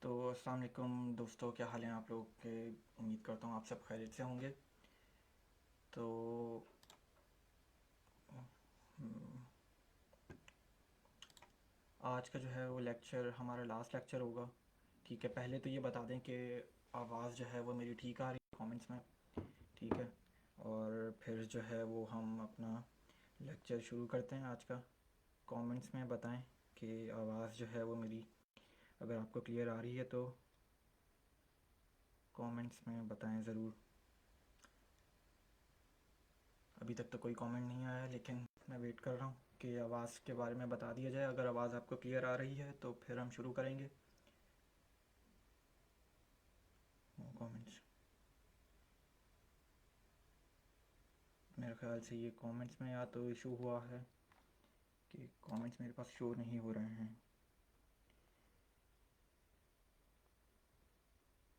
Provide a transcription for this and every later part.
तो अस्सलाम वालेकुम दोस्तों, क्या हाल हैं आप लोग के। उम्मीद करता हूँ आप सब खैरियत से होंगे। तो हम्म, आज का जो है वो लेक्चर हमारा लास्ट लेक्चर होगा। ठीक है, पहले तो ये बता दें कि आवाज़ जो है वो मेरी ठीक आ रही है कमेंट्स में। ठीक है, और फिर जो है वो हम अपना लेक्चर शुरू करते हैं आज का। कमेंट्स में बताएं कि आवाज़ जो है वो मेरी अगर आपको क्लियर आ रही है तो कमेंट्स में बताएं ज़रूर। अभी तक तो कोई कमेंट नहीं आया है, लेकिन मैं वेट कर रहा हूँ कि आवाज़ के बारे में बता दिया जाए। अगर आवाज़ आपको क्लियर आ रही है तो फिर हम शुरू करेंगे। कमेंट्स, मेरे ख्याल से ये कमेंट्स में या तो इशू हुआ है कि कमेंट्स मेरे पास शो नहीं हो रहे हैं।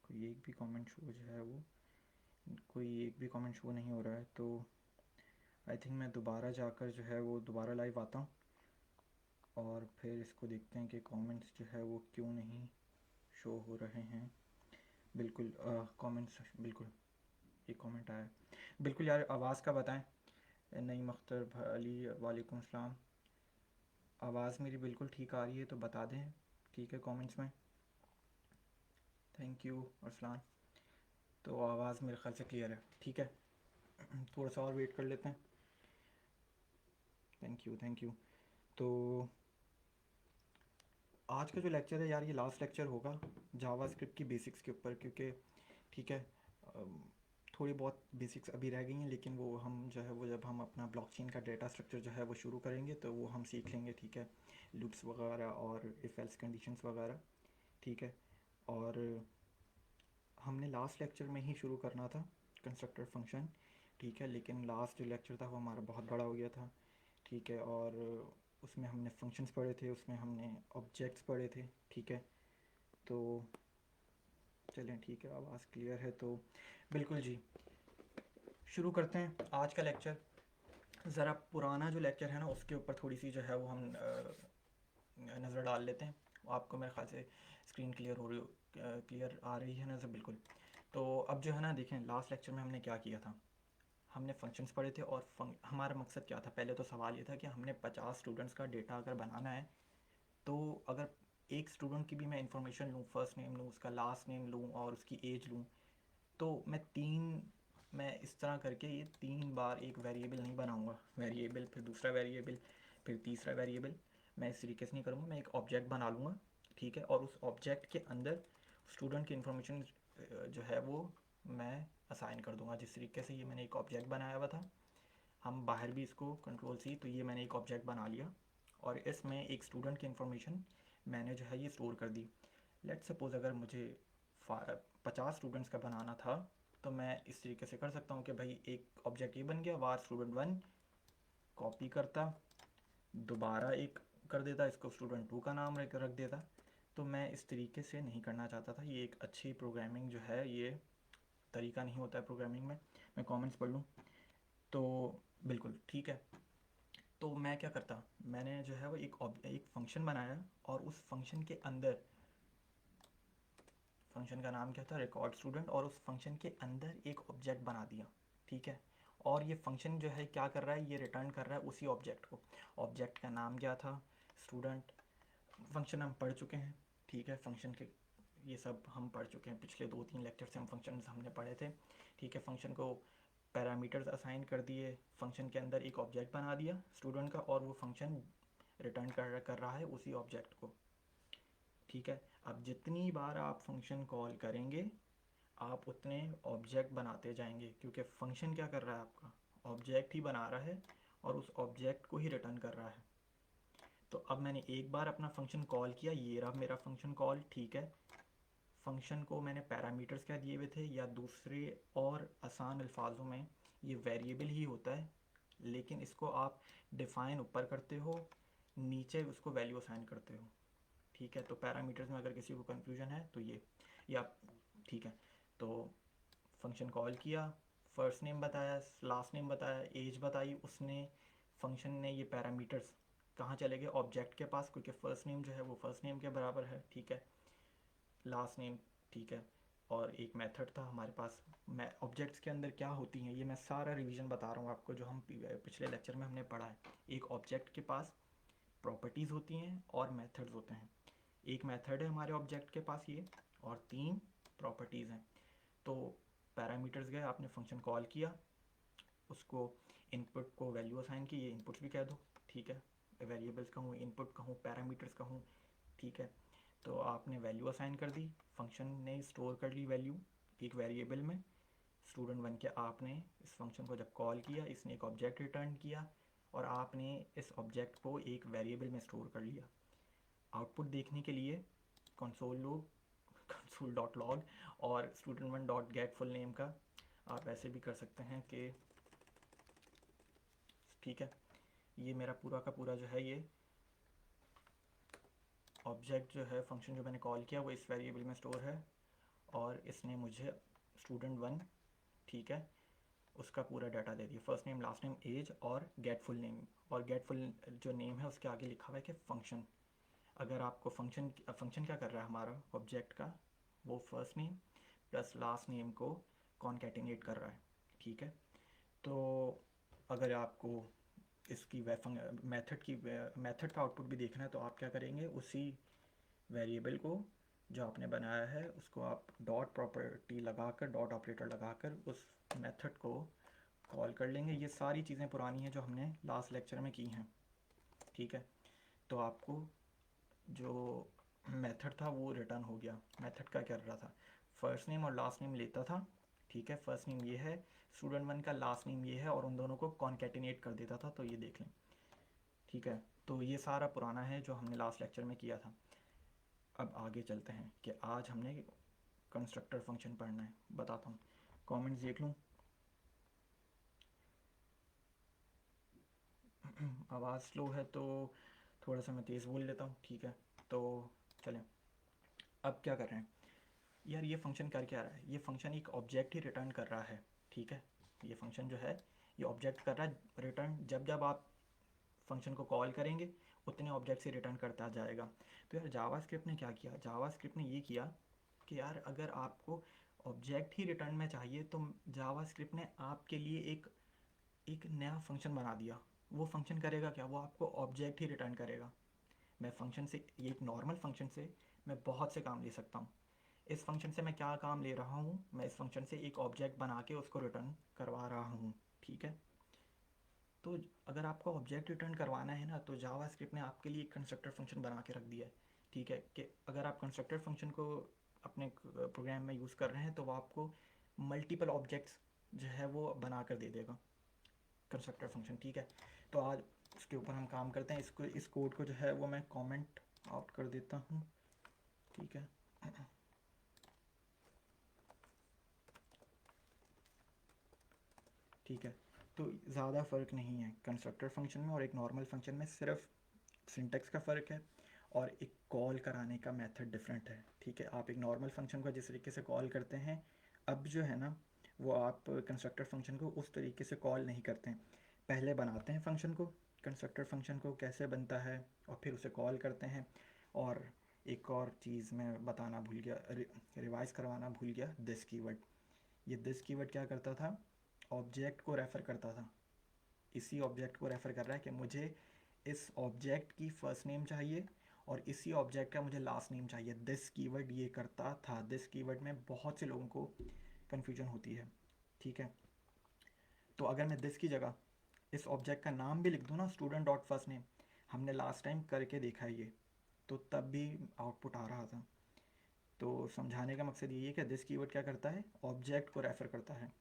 कोई एक भी कमेंट शो जो है वो कोई एक भी कमेंट शो नहीं हो रहा है, तो आई थिंक मैं दोबारा जाकर जो है वो दोबारा लाइव आता हूँ और फिर इसको देखते हैं कि कमेंट्स जो है वो क्यों नहीं शो हो रहे हैं। बिल्कुल कमेंट्स बिल्कुल, ये कमेंट आया बिल्कुल यार। आवाज़ का बताएं। नईम अख्तर अली, वालेकुम सलाम। आवाज़ मेरी बिल्कुल ठीक आ रही है तो बता दें, ठीक है, कमेंट्स में। Thank you Arsalan. तो आवाज़ मेरे ख्याल से क्लियर है, ठीक है। थोड़ा सा और वेट कर लेते हैं। Thank you thank you. तो आज का जो लेक्चर है यार, ये लास्ट लेक्चर होगा जावा स्क्रिप्ट की बेसिक्स के ऊपर, क्योंकि ठीक है, थोड़ी बहुत बेसिक्स अभी रह गई हैं, लेकिन वो हम जो है वो जब हम अपना ब्लॉकचेन का डेटा स्ट्रक्चर जो है वो शुरू करेंगे तो वो हम सीख लेंगे, ठीक है। लूप्स वगैरह और इफ़ एल्स कंडीशंस वगैरह, ठीक है। और हमने लास्ट लेक्चर में ही शुरू करना था कंस्ट्रक्टर फंक्शन, ठीक है, लेकिन लास्ट जो लेक्चर था वो हमारा बहुत बड़ा हो गया था, ठीक है। और उसमें हमने फंक्शंस पढ़े थे, उसमें हमने ऑब्जेक्ट्स पढ़े थे, ठीक है। तो चलें, ठीक है, आवाज़ क्लियर है तो बिल्कुल जी, शुरू करते हैं आज का लेक्चर। ज़रा पुराना जो लेक्चर है ना उसके ऊपर थोड़ी सी जो है वो हम नज़र डाल लेते हैं। आपको मेरे ख्याल से स्क्रीन क्लियर हो रही क्लियर आ रही है नज़र, बिल्कुल। तो अब जो है ना, देखें लास्ट लेक्चर में हमने क्या किया था। हमने फंक्शंस पढ़े थे और हमारा मकसद क्या था। पहले तो सवाल ये था कि हमने 50 स्टूडेंट्स का डेटा अगर बनाना है, तो अगर एक स्टूडेंट की भी मैं इंफॉर्मेशन लूँ, फर्स्ट नेम लूँ, उसका लास्ट नेम लूँ और उसकी एज लूँ, तो मैं इस तरह करके ये 3 बार एक वेरिएबल नहीं बनाऊंगा। वेरिएबल, फिर दूसरा वेरिएबल, फिर तीसरा वेरिएबल। मैं इस तरीके से नहीं करूँगा, मैं एक ऑब्जेक्ट बना लूँगा, ठीक है। और उस ऑब्जेक्ट के अंदर स्टूडेंट की इंफॉर्मेशन जो है वो मैं असाइन कर दूंगा। जिस तरीके से ये मैंने एक ऑब्जेक्ट बनाया हुआ था, हम बाहर भी इसको कंट्रोल सी, तो ये मैंने एक ऑब्जेक्ट बना लिया और इसमें एक स्टूडेंट की इंफॉर्मेशन मैंने जो है ये स्टोर कर दी। लेट सपोज़ अगर मुझे 50 स्टूडेंट्स का बनाना था, तो मैं इस तरीके से कर सकता हूँ कि भाई एक ऑब्जेक्ट ये बन गया, वार स्टूडेंट 1, कॉपी करता, दोबारा एक कर देता, इसको स्टूडेंट 2 का नाम रख देता। तो मैं इस तरीके से नहीं करना चाहता था। ये एक अच्छी प्रोग्रामिंग जो है ये तरीका नहीं होता है प्रोग्रामिंग में। मैं कमेंट्स पढ़ लूँ तो बिल्कुल ठीक है। तो मैं क्या करता, मैंने जो है वो एक फंक्शन बनाया और उस फंक्शन के अंदर, फंक्शन का नाम क्या था, रिकॉर्ड स्टूडेंट, और उस फंक्शन के अंदर एक ऑब्जेक्ट बना दिया, ठीक है। और ये फंक्शन जो है क्या कर रहा है, ये रिटर्न कर रहा है उसी ऑब्जेक्ट को। ऑब्जेक्ट का नाम क्या था, स्टूडेंट। फंक्शन हम पढ़ चुके हैं, ठीक है। फंक्शन के ये सब हम पढ़ चुके हैं, पिछले 2-3 लेक्चर से हम फंक्शन हमने पढ़े थे, ठीक है। फंक्शन को पैरामीटर्स असाइन कर दिए, फंक्शन के अंदर एक ऑब्जेक्ट बना दिया स्टूडेंट का, और वो फंक्शन रिटर्न कर रहा है उसी ऑब्जेक्ट को, ठीक है। अब जितनी बार आप फंक्शन कॉल करेंगे, आप उतने ऑब्जेक्ट बनाते जाएंगे, क्योंकि फंक्शन क्या कर रहा है, आपका ऑब्जेक्ट ही बना रहा है और उस ऑब्जेक्ट को ही रिटर्न कर रहा है। तो अब मैंने एक बार अपना फंक्शन कॉल किया, ये रहा मेरा फंक्शन कॉल, ठीक है। फंक्शन को मैंने पैरामीटर्स क्या दिए हुए थे, या दूसरे और आसान अल्फाजों में ये वेरिएबल ही होता है, लेकिन इसको आप डिफ़ाइन ऊपर करते हो, नीचे उसको वैल्यू असाइन करते हो, ठीक है। तो पैरामीटर्स में अगर किसी को कन्फ्यूजन है तो ये, या ठीक है। तो फंक्शन कॉल किया, फर्स्ट नेम बताया, लास्ट नेम बताया, एज बताई उसने, फंक्शन ने ये पैरामीटर्स कहाँ चले गए, ऑब्जेक्ट के पास, क्योंकि फ़र्स्ट नेम जो है वो फ़र्स्ट नेम के बराबर है, ठीक है। लास्ट नेम, ठीक है, और एक मेथड था हमारे पास। मैं ऑब्जेक्ट्स के अंदर क्या होती हैं ये मैं सारा रिवीजन बता रहा हूँ आपको, जो हम पिछले लेक्चर में हमने पढ़ा है। एक ऑब्जेक्ट के पास प्रॉपर्टीज़ होती हैं और मेथड्स होते हैं। एक मेथड है हमारे ऑब्जेक्ट के पास ये, और 3 प्रॉपर्टीज़ हैं। तो पैरामीटर्स गए, आपने फंक्शन कॉल किया, उसको इनपुट को वैल्यू असाइन की, ये इनपुट्स भी कह दो, ठीक है, वेरिएबल्स कहूँ, इनपुट कहूँ, पैरामीटर्स कहूँ, ठीक है। तो आपने वैल्यू असाइन कर दी, फंक्शन ने स्टोर कर ली वैल्यू एक वेरिएबल में। स्टूडेंट बन के आपने इस फंक्शन को जब कॉल किया, इसने एक ऑब्जेक्ट रिटर्न किया, और आपने इस ऑब्जेक्ट को एक वेरिएबल में स्टोर कर लिया। आउटपुट देखने के लिए console log console dot log और student one dot get full name का आप ऐसे भी कर सकते हैं कि, ठीक है, ये मेरा पूरा का पूरा जो है ये ऑब्जेक्ट जो है, फंक्शन जो मैंने कॉल किया वो इस वेरिएबल में स्टोर है, और इसने मुझे स्टूडेंट वन, ठीक है, उसका पूरा डाटा दे दिया, first name, last name, age और गेट फुल नेम। और गेट फुल जो नेम है उसके आगे लिखा हुआ है कि फंक्शन। अगर आपको फंक्शन क्या कर रहा है हमारा ऑब्जेक्ट का, वो first name plus last name को कॉन्कैटिनेट कर रहा है, ठीक है। तो अगर आपको इसकी मेथड का आउटपुट भी देखना है तो आप क्या करेंगे, उसी वेरिएबल को जो आपने बनाया है उसको आप डॉट प्रॉपर्टी लगाकर, डॉट ऑपरेटर लगाकर उस मेथड को कॉल कर लेंगे। ये सारी चीज़ें पुरानी हैं जो हमने लास्ट लेक्चर में की हैं, ठीक है। तो आपको जो मेथड था वो रिटर्न हो गया। मेथड का क्या कर रहा था, फर्स्ट नेम और लास्ट नेम लेता था, ठीक है, फर्स्ट नेम ये है, स्टूडेंट वन का लास्ट नेम ये है, और उन दोनों को कॉन्कैटिनेट कर देता था। तो ये देख लें, ठीक है। तो ये सारा पुराना है जो हमने लास्ट लेक्चर में किया था। अब आगे चलते हैं कि आज हमने कंस्ट्रक्टर फंक्शन पढ़ना है। बताता हूँ, कमेंट्स देख लूँ। आवाज़ स्लो है तो थोड़ा सा मैं तेज़ बोल लेता हूँ, ठीक है। तो चलें, अब क्या कर रहे हैं यार, ये फंक्शन कर क्या रहा है, ये फंक्शन एक ऑब्जेक्ट ही रिटर्न कर रहा है, ठीक है। ये फंक्शन जो है ये ऑब्जेक्ट कर रहा है रिटर्न, जब जब आप फंक्शन को कॉल करेंगे उतने ऑब्जेक्ट से रिटर्न करता जाएगा। तो यार जावास्क्रिप्ट ने क्या किया, जावास्क्रिप्ट ने ये किया कि यार अगर आपको ऑब्जेक्ट ही रिटर्न में चाहिए तो जावास्क्रिप्ट ने आपके लिए एक एक नया फंक्शन बना दिया। वो फंक्शन करेगा क्या, वो आपको ऑब्जेक्ट ही रिटर्न करेगा। मैं फंक्शन से, ये एक नॉर्मल फंक्शन से मैं बहुत से काम ले सकता हूँ। इस फंक्शन से मैं क्या काम ले रहा हूँ, मैं इस फंक्शन से एक ऑब्जेक्ट बना के उसको रिटर्न करवा रहा हूँ, ठीक है। तो अगर आपको ऑब्जेक्ट रिटर्न करवाना है ना, तो जावास्क्रिप्ट ने आपके लिए एक कंस्ट्रक्टर फंक्शन बना के रख दिया है, ठीक है। कि अगर आप कंस्ट्रक्टर फंक्शन को अपने प्रोग्राम में यूज़ कर रहे हैं तो वो आपको मल्टीपल ऑब्जेक्ट्स जो है वो बना कर दे देगा कंस्ट्रक्टर फंक्शन, ठीक है। तो आज उसके ऊपर हम काम करते हैं। इसको, इस कोड को जो है वो मैं कमेंट आउट कर देता हूँ, ठीक है। ठीक है, तो ज़्यादा फ़र्क नहीं है कंस्ट्रक्टर फंक्शन में और एक नॉर्मल फंक्शन में, सिर्फ सिंटेक्स का फ़र्क है और एक कॉल कराने का मेथड डिफरेंट है, ठीक है। आप एक नॉर्मल फंक्शन को जिस तरीके से कॉल करते हैं, अब जो है ना वो आप कंस्ट्रक्टर फंक्शन को उस तरीके से कॉल नहीं करते हैं। पहले बनाते हैं फंक्शन को, कंस्ट्रक्टर फंक्शन को कैसे बनता है, और फिर उसे कॉल करते हैं। और एक और चीज़ मैं बताना भूल गया, रिवाइज़ करवाना भूल गया, दिस कीवर्ड। ये दिस कीवर्ड क्या करता था, ऑब्जेक्ट को रेफ़र करता था। इसी ऑब्जेक्ट को रेफ़र कर रहा है कि मुझे इस ऑब्जेक्ट की फ़र्स्ट नेम चाहिए और इसी ऑब्जेक्ट का मुझे लास्ट नेम चाहिए। दिस कीवर्ड ये करता था। दिस कीवर्ड में बहुत से लोगों को कन्फ्यूजन होती है, ठीक है। तो अगर मैं दिस की जगह इस ऑब्जेक्ट का नाम भी लिख दूँ ना, स्टूडेंट डॉट फर्स्ट नेम, हमने लास्ट टाइम करके देखा है ये, तो तब भी आउटपुट आ रहा था। तो समझाने का मकसद ये है कि दिस कीवर्ड क्या करता है, ऑब्जेक्ट को रेफ़र करता है,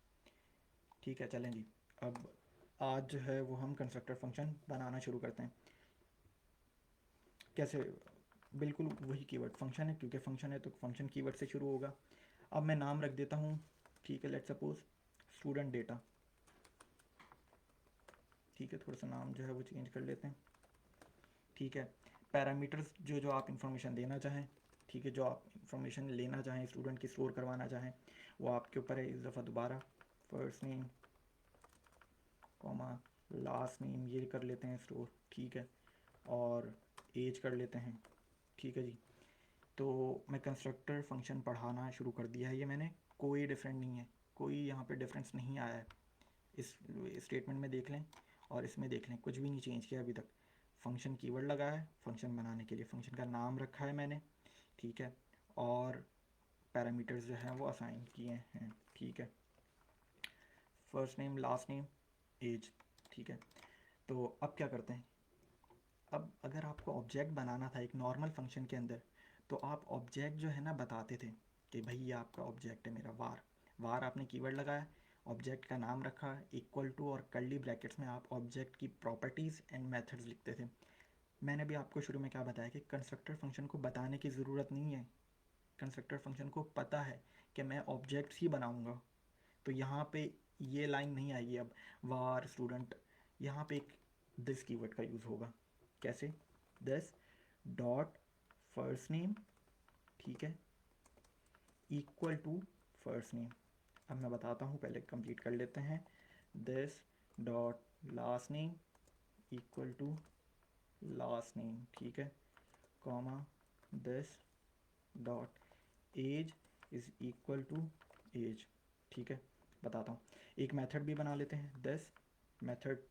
ठीक है। चलें जी, अब आज जो है वो हम कंस्ट्रक्टर फंक्शन बनाना शुरू करते हैं। कैसे, बिल्कुल वही कीवर्ड फंक्शन है, क्योंकि फंक्शन है तो फंक्शन कीवर्ड से शुरू होगा। अब मैं नाम रख देता हूँ, ठीक है, लेट्स सपोज स्टूडेंट डेटा, ठीक है। थोड़ा सा नाम जो है वो चेंज कर लेते हैं, ठीक है। पैरामीटर्स जो जो आप इंफॉर्मेशन देना चाहें, ठीक है, जो आप इंफॉर्मेशन लेना चाहें, स्टूडेंट की स्टोर करवाना चाहें, वो आपके ऊपर है। इस दफ़ा दोबारा first name comma last name ये कर लेते हैं स्टोर, ठीक है, और एज कर लेते हैं, ठीक है जी। तो मैं कंस्ट्रक्टर फंक्शन पढ़ाना शुरू कर दिया है, ये मैंने, कोई डिफरेंट नहीं है, कोई यहाँ पे डिफरेंस नहीं आया है। इस स्टेटमेंट में देख लें और इसमें देख लें, कुछ भी नहीं चेंज किया अभी तक। फंक्शन कीवर्ड लगा है फंक्शन बनाने के लिए, फंक्शन का नाम रखा है मैंने, ठीक है, और पैरामीटर्स जो हैं वो असाइन किए हैं, ठीक है, first name, last name, age, ठीक है। तो अब क्या करते हैं, अब अगर आपको ऑब्जेक्ट बनाना था एक नॉर्मल फंक्शन के अंदर, तो आप ऑब्जेक्ट जो है ना बताते थे कि भाई ये आपका ऑब्जेक्ट है मेरा, वार, वार आपने कीवर्ड लगाया, ऑब्जेक्ट का नाम रखा, इक्वल टू और कर्ली ब्रैकेट्स में आप ऑब्जेक्ट की प्रॉपर्टीज़ एंड मेथड्स लिखते थे। मैंने भी आपको शुरू में क्या बताया कि कंस्ट्रक्टर फंक्शन को बताने की ज़रूरत नहीं है, कंस्ट्रक्टर फंक्शन को पता है कि मैं ऑब्जेक्ट्स ही बनाऊंगा। तो यहाँ पे ये लाइन नहीं आएगी अब, वार स्टूडेंट, यहाँ पे एक दिस कीवर्ड का यूज़ होगा। कैसे, दिस डॉट फर्स्ट नेम, ठीक है, इक्वल टू फर्स्ट नेम। अब मैं बताता हूँ, पहले कंप्लीट कर लेते हैं। This dot last name equal to last name, ठीक है, comma, this dot age is equal to age, ठीक है। बताता हूँ, एक मेथड भी बना लेते हैं, दिस मेथड,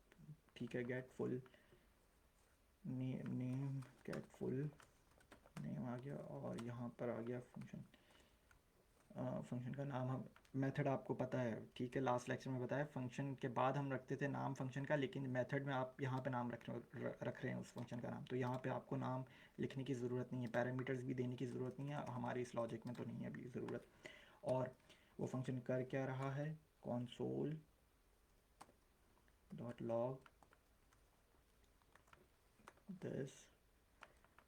ठीक है, get full name, get full name आ गया, और यहाँ पर आ गया फंक्शन, फंक्शन का नाम, हम मेथड आपको पता है, ठीक है, लास्ट लेक्चर में बताया, फंक्शन के बाद हम रखते थे नाम फंक्शन का, लेकिन मेथड में आप यहाँ पे नाम रख रहे हैं उस फंक्शन का नाम, तो यहाँ पे आपको नाम लिखने की ज़रूरत नहीं है, पैरामीटर्स भी देने की ज़रूरत नहीं है, हमारे इस लॉजिक में तो नहीं है अभी ज़रूरत। और वो फंक्शन कर क्या रहा है, console dot log this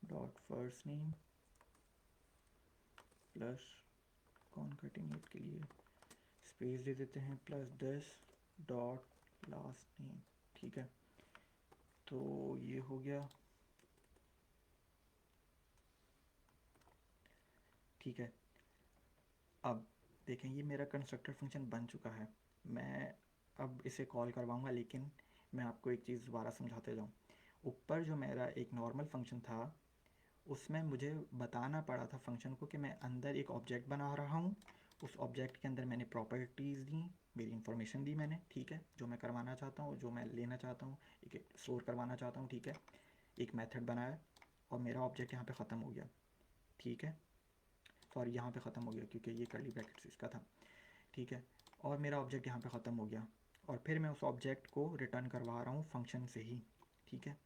dot first name plus concatenate के लिए स्पेस दे देते हैं, plus this dot last name, ठीक है। तो ये हो गया, ठीक है। अब देखें, ये मेरा कंस्ट्रक्टर फंक्शन बन चुका है, मैं अब इसे कॉल करवाऊँगा, लेकिन मैं आपको एक चीज़ दोबारा समझाते जाऊँ। ऊपर जो मेरा एक नॉर्मल फंक्शन था, उसमें मुझे बताना पड़ा था फंक्शन को कि मैं अंदर एक ऑब्जेक्ट बना रहा हूँ, उस ऑब्जेक्ट के अंदर मैंने प्रॉपर्टीज़ दी, मेरी इन्फॉर्मेशन दी मैंने, ठीक है, जो मैं करवाना चाहता हूँ, जो मैं लेना चाहता हूँ, एक स्टोर करवाना चाहता हूँ, ठीक है, एक मेथड बनाया, और मेरा ऑब्जेक्ट यहाँ पे ख़त्म हो गया, ठीक है, सॉरी यहाँ पे ख़त्म हो गया क्योंकि ये कर्ली ब्रैकेट्स इसका था, ठीक है, और मेरा ऑब्जेक्ट यहाँ पे ख़त्म हो गया, और फिर मैं उस ऑब्जेक्ट को रिटर्न करवा रहा हूँ फंक्शन से ही, ठीक है।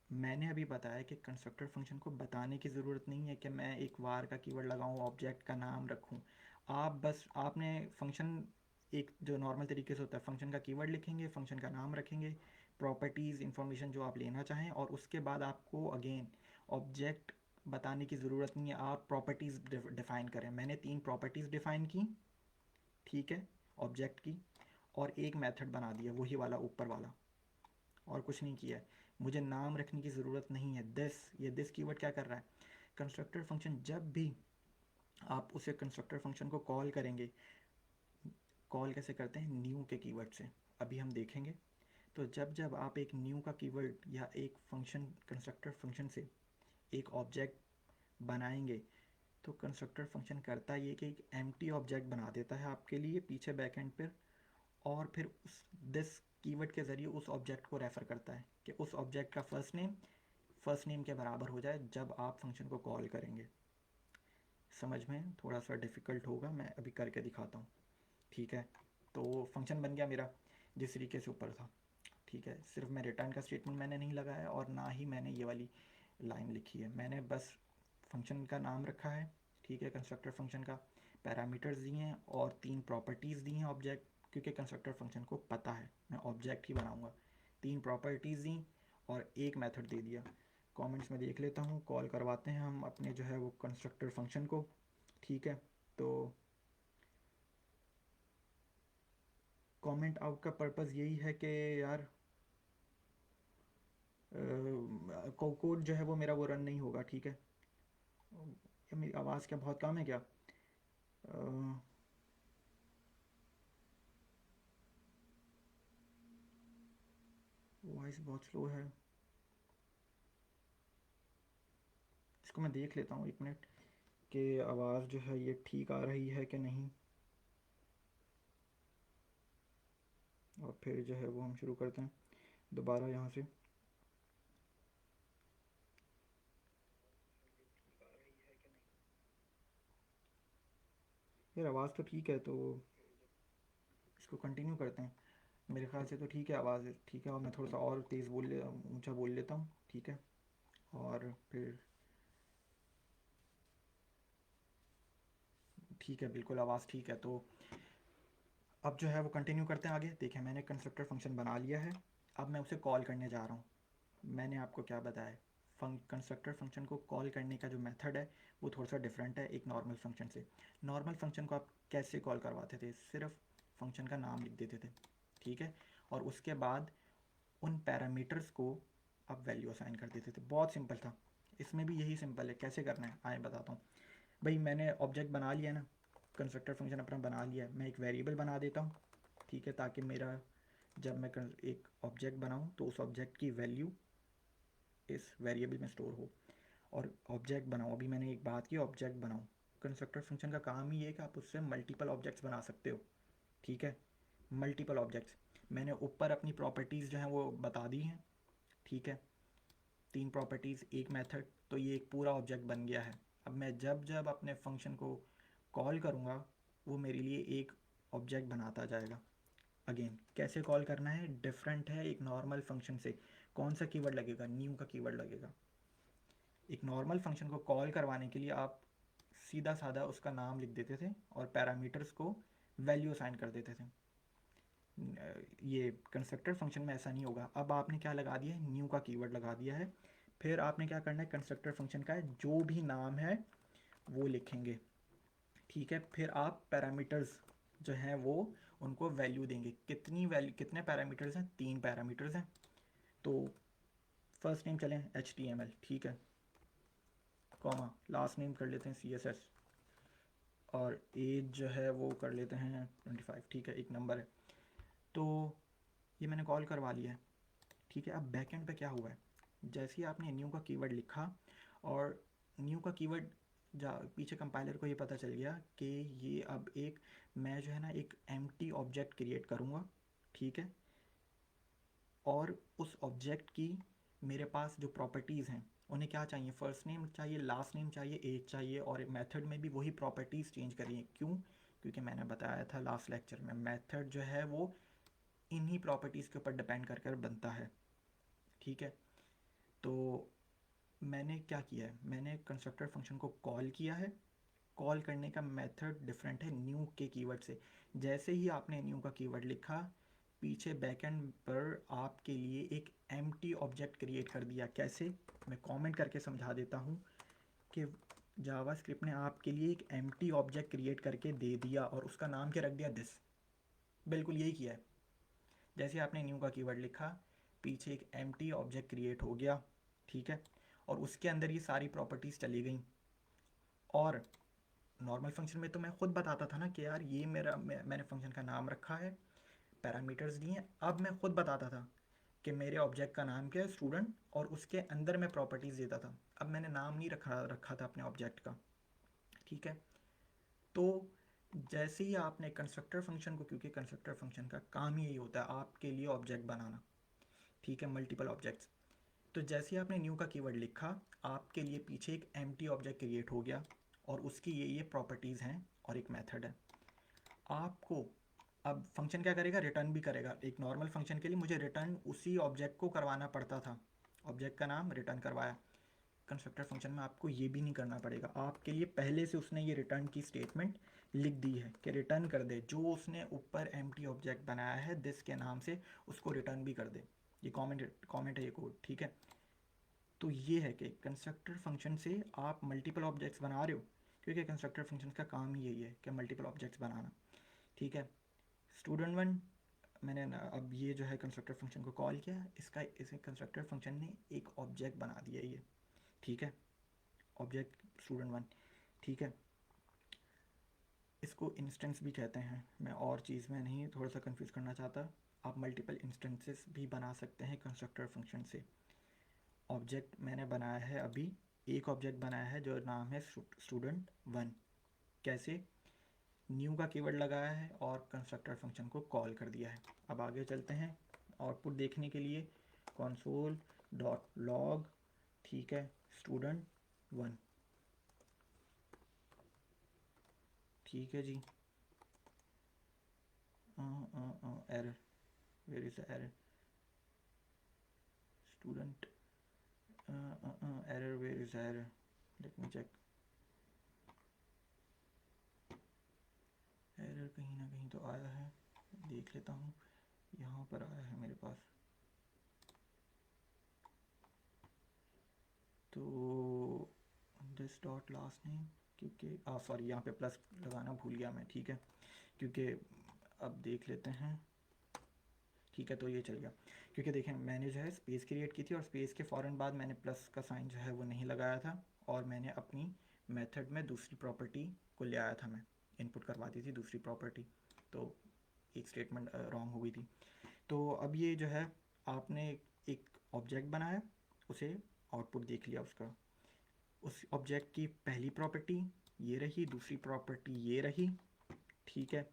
मैंने अभी बताया कि कंस्ट्रक्टर फंक्शन को बताने की ज़रूरत नहीं है कि मैं एक वार का कीवर्ड लगाऊँ, ऑब्जेक्ट का नाम रखूँ, आप बस आपने फंक्शन एक जो नॉर्मल तरीके से होता है, फंक्शन का कीवर्ड लिखेंगे, फंक्शन का नाम रखेंगे, प्रॉपर्टीज़ इन्फॉर्मेशन जो आप लेना चाहें, और उसके बाद आपको अगेन ऑब्जेक्ट बताने की ज़रूरत नहीं है, आप प्रॉपर्टीज़ डिफ़ाइन करें। मैंने 3 प्रॉपर्टीज़ डिफ़ाइन की, ठीक है, ऑब्जेक्ट की, और एक मेथड बना दिया वही वाला ऊपर वाला, और कुछ नहीं किया है। मुझे नाम रखने की ज़रूरत नहीं है। दिस, ये दिस कीवर्ड क्या कर रहा है, कंस्ट्रक्टर फंक्शन जब भी आप उसे कंस्ट्रक्टर फंक्शन को कॉल करेंगे, कॉल कैसे करते हैं, न्यू के कीवर्ड से, अभी हम देखेंगे। तो जब जब आप एक न्यू का कीवर्ड या एक फंक्शन कंस्ट्रक्टर फंक्शन से एक ऑब्जेक्ट बनाएंगे, तो कंस्ट्रक्टर फंक्शन करता ये कि एक एम्प्टी ऑब्जेक्ट बना देता है आपके लिए पीछे बैकएंड पर, और फिर उस दिस कीवर्ड के ज़रिए उस ऑब्जेक्ट को रेफ़र करता है कि उस ऑब्जेक्ट का फर्स्ट नेम के बराबर हो जाए जब आप फंक्शन को कॉल करेंगे। समझ में थोड़ा सा डिफ़िकल्ट होगा, मैं अभी करके दिखाता हूँ, ठीक है। तो फंक्शन बन गया मेरा जिस तरीके से ऊपर था, ठीक है, सिर्फ मैं रिटर्न का स्टेटमेंट मैंने नहीं लगाया, और ना ही मैंने ये वाली लाइन लिखी है, मैंने बस फंक्शन का नाम रखा है, ठीक है, कंस्ट्रक्टर फंक्शन का, पैरामीटर्स दिए हैं, और 3 प्रॉपर्टीज़ दी हैं ऑब्जेक्ट, क्योंकि कंस्ट्रक्टर फंक्शन को पता है मैं ऑब्जेक्ट ही बनाऊंगा, 3 प्रॉपर्टीज़ दी और एक मेथड दे दिया। कमेंट्स में देख लेता हूँ, कॉल करवाते हैं हम अपने जो है वो कंस्ट्रक्टर फंक्शन को, ठीक है। तो कमेंट आउट का पर्पज़ यही है कि यार कोड जो है वो मेरा वो रन नहीं होगा, ठीक है। मेरी आवाज़ क्या बहुत कम है क्या, वॉइस बहुत स्लो है, इसको मैं देख लेता हूँ 1 मिनट कि आवाज़ जो है ये ठीक आ रही है कि नहीं, और फिर जो है वो हम शुरू करते हैं दोबारा यहाँ से। यार आवाज़ तो ठीक है, तो इसको कंटिन्यू करते हैं। मेरे ख्याल से तो ठीक है, आवाज़ ठीक है, और मैं थोड़ा सा और तेज़ ऊंचा बोल लेता हूँ, ठीक है। और फिर ठीक है, बिल्कुल आवाज़ ठीक है। तो अब जो है वो कंटिन्यू करते हैं आगे। देखिए मैंने कंस्ट्रक्टर फंक्शन बना लिया है, अब मैं उसे कॉल करने जा रहा हूँ। मैंने आपको क्या बताया, कंस्ट्रक्टर फंक्शन को कॉल करने का जो मेथड है वो थोड़ा सा डिफरेंट है एक नॉर्मल फंक्शन से। नॉर्मल फंक्शन को आप कैसे कॉल करवाते थे, सिर्फ फंक्शन का नाम लिख देते थे, ठीक है, और उसके बाद उन पैरामीटर्स को आप वैल्यू असाइन कर देते थे। बहुत सिंपल था। इसमें भी यही सिंपल है। कैसे करना है आए बताता हूँ। भाई मैंने ऑब्जेक्ट बना लिया ना, कंस्ट्रक्टर फंक्शन अपना बना लिया है, मैं एक वेरिएबल बना देता हूँ, ठीक है, ताकि मेरा जब मैं एक ऑब्जेक्ट बनाऊँ तो उस ऑब्जेक्ट की वैल्यू इस वेरिएबल में स्टोर हो। और ऑब्जेक्ट बनाओ, अभी मैंने एक बात की, ऑब्जेक्ट बनाओ। कंस्ट्रक्टर फंक्शन का काम ही है कि आप उससे मल्टीपल ऑब्जेक्ट्स बना सकते हो, ठीक है, मल्टीपल ऑब्जेक्ट्स। मैंने ऊपर अपनी प्रॉपर्टीज़ जो हैं वो बता दी हैं, ठीक है, 3 प्रॉपर्टीज़, एक मेथड, तो ये एक पूरा ऑब्जेक्ट बन गया है। अब मैं जब जब अपने फंक्शन को कॉल करूँगा वो मेरे लिए एक ऑब्जेक्ट बनाता जाएगा। अगेन कैसे कॉल करना है डिफरेंट है एक नॉर्मल फंक्शन से। कौन सा कीवर्ड लगेगा, न्यू का कीवर्ड लगेगा। एक नॉर्मल फंक्शन को कॉल करवाने के लिए आप सीधा साधा उसका नाम लिख देते थे और पैरामीटर्स को वैल्यू असाइन कर देते थे। ये कंस्ट्रक्टर फंक्शन में ऐसा नहीं होगा। अब आपने क्या लगा दिया है, न्यू का कीवर्ड लगा दिया है। फिर आपने क्या करना है, कंस्ट्रक्टर फंक्शन का जो भी नाम है वो लिखेंगे, ठीक है। फिर आप पैरामीटर्स जो हैं वो उनको वैल्यू देंगे। कितनी वैल्यू, कितने पैरामीटर्स हैं, 3 पैरामीटर्स हैं। तो फर्स्ट नेम चलें HTML, ठीक है, कॉमा, लास्ट नेम कर लेते हैं CSS, और एज जो है वो कर लेते हैं 25, ठीक है, एक नंबर है। तो ये मैंने कॉल करवा लिया है, ठीक है। अब बैकएंड पे क्या हुआ है, जैसे ही आपने न्यू का कीवर्ड लिखा और न्यू का कीवर्ड जा पीछे कंपाइलर को ये पता चल गया कि ये अब एक, मैं जो है ना एक एम्प्टी ऑब्जेक्ट क्रिएट करूँगा, ठीक है, और उस ऑब्जेक्ट की मेरे पास जो प्रॉपर्टीज़ हैं उन्हें क्या चाहिए, फर्स्ट नेम चाहिए, लास्ट नेम चाहिए, एज चाहिए, और मेथड में भी वही प्रॉपर्टीज़ चेंज करिए। क्यों, क्योंकि मैंने बताया था लास्ट लेक्चर में मेथड जो है वो इन्हीं प्रॉपर्टीज़ के ऊपर डिपेंड कर कर बनता है, ठीक है। तो मैंने क्या किया है, मैंने कंस्ट्रक्टर फंक्शन को कॉल किया है। कॉल करने का मेथड डिफरेंट है न्यू के कीवर्ड से। जैसे ही आपने न्यू का कीवर्ड लिखा, पीछे बैकएंड पर आपके लिए एक एम्प्टी ऑब्जेक्ट क्रिएट कर दिया। कैसे, मैं कमेंट करके समझा देता हूँ कि जावास्क्रिप्ट ने आपके लिए एक एम्प्टी ऑब्जेक्ट क्रिएट करके दे दिया और उसका नाम क्या रख दिया, दिस। बिल्कुल यही किया है। जैसे आपने न्यू का कीवर्ड लिखा, पीछे एक एम्प्टी ऑब्जेक्ट क्रिएट हो गया, ठीक है, और उसके अंदर ये सारी प्रॉपर्टीज़ चली गई। और नॉर्मल फंक्शन में तो मैं खुद बताता था ना कि यार ये मैंने फंक्शन का नाम रखा है, पैरामीटर्स दिए हैं। अब मैं खुद बताता था कि मेरे ऑब्जेक्ट का नाम क्या है, स्टूडेंट, और उसके अंदर मैं प्रॉपर्टीज़ देता था। अब मैंने नाम नहीं रखा रखा था अपने ऑब्जेक्ट का, ठीक है। तो जैसे ही आपने कंस्ट्रक्टर फंक्शन को, क्योंकि कंस्ट्रक्टर फंक्शन का काम ही यही होता है आपके लिए ऑब्जेक्ट बनाना, ठीक है, मल्टीपल ऑब्जेक्ट्स। तो जैसे ही आपने न्यू का कीवर्ड लिखा, आपके लिए पीछे एक एम्प्टी ऑब्जेक्ट क्रिएट हो गया और उसकी ये प्रॉपर्टीज़ हैं और एक मेथड है। आपको अब फंक्शन क्या करेगा, रिटर्न भी करेगा। एक नॉर्मल फंक्शन के लिए मुझे रिटर्न उसी ऑब्जेक्ट को करवाना पड़ता था, ऑब्जेक्ट का नाम रिटर्न करवाया। कंस्ट्रक्टर फंक्शन में आपको ये भी नहीं करना पड़ेगा, आपके लिए पहले से उसने ये रिटर्न की स्टेटमेंट लिख दी है कि रिटर्न कर दे जो उसने ऊपर एम्प्टी ऑब्जेक्ट बनाया है दिस के नाम से, उसको रिटर्न भी कर दे। ये कमेंट है, ये कोड, ठीक है। तो ये है कि कंस्ट्रक्टर फंक्शन से आप मल्टीपल ऑब्जेक्ट्स बना रहे हो, क्योंकि कंस्ट्रक्टर फंक्शन का काम ही यही है कि मल्टीपल ऑब्जेक्ट्स बनाना, ठीक है। स्टूडेंट वन, मैंने अब ये जो है कंस्ट्रक्टर फंक्शन को कॉल किया, इसका इसे कंस्ट्रक्टर फंक्शन ने एक ऑब्जेक्ट बना दिया ये, ठीक है, ऑब्जेक्ट स्टूडेंट वन, ठीक है। इसको इंस्टेंस भी कहते हैं। मैं और चीज़ में नहीं थोड़ा सा कंफ्यूज करना चाहता। आप मल्टीपल इंस्टेंसेस भी बना सकते हैं कंस्ट्रक्टर फंक्शन से। ऑब्जेक्ट मैंने बनाया है अभी एक ऑब्जेक्ट बनाया है जो नाम है स्टूडेंट वन। कैसे? न्यू का कीवर्ड लगाया है और कंस्ट्रक्टर फंक्शन को कॉल कर दिया है। अब आगे चलते हैं आउटपुट देखने के लिए। console डॉट लॉग, ठीक है, स्टूडेंट वन, ठीक है जी। Error, where is the error? Student error, where is error? Let me check. Error कहीं ना कहीं तो आया है, देख लेता हूँ। यहाँ पर आया है मेरे पास। तो दिस डॉट लास्ट नेम, क्योंकि सॉरी यहाँ पे प्लस लगाना भूल गया मैं, ठीक है, क्योंकि अब देख लेते हैं। ठीक है, तो ये चल गया, क्योंकि देखें मैंने जो है स्पेस क्रिएट की थी और स्पेस के फ़ौरन बाद मैंने प्लस का साइन जो है वो नहीं लगाया था, और मैंने अपनी मेथड में दूसरी प्रॉपर्टी को ले आया था, मैं इनपुट करवा दी थी दूसरी प्रॉपर्टी, तो एक स्टेटमेंट रॉन्ग हो गई थी। तो अब ये जो है आपने एक ऑब्जेक्ट बनाया, उसे आउटपुट देख लिया उसका। उस ऑब्जेक्ट की पहली प्रॉपर्टी ये रही, दूसरी प्रॉपर्टी ये रही, ठीक है,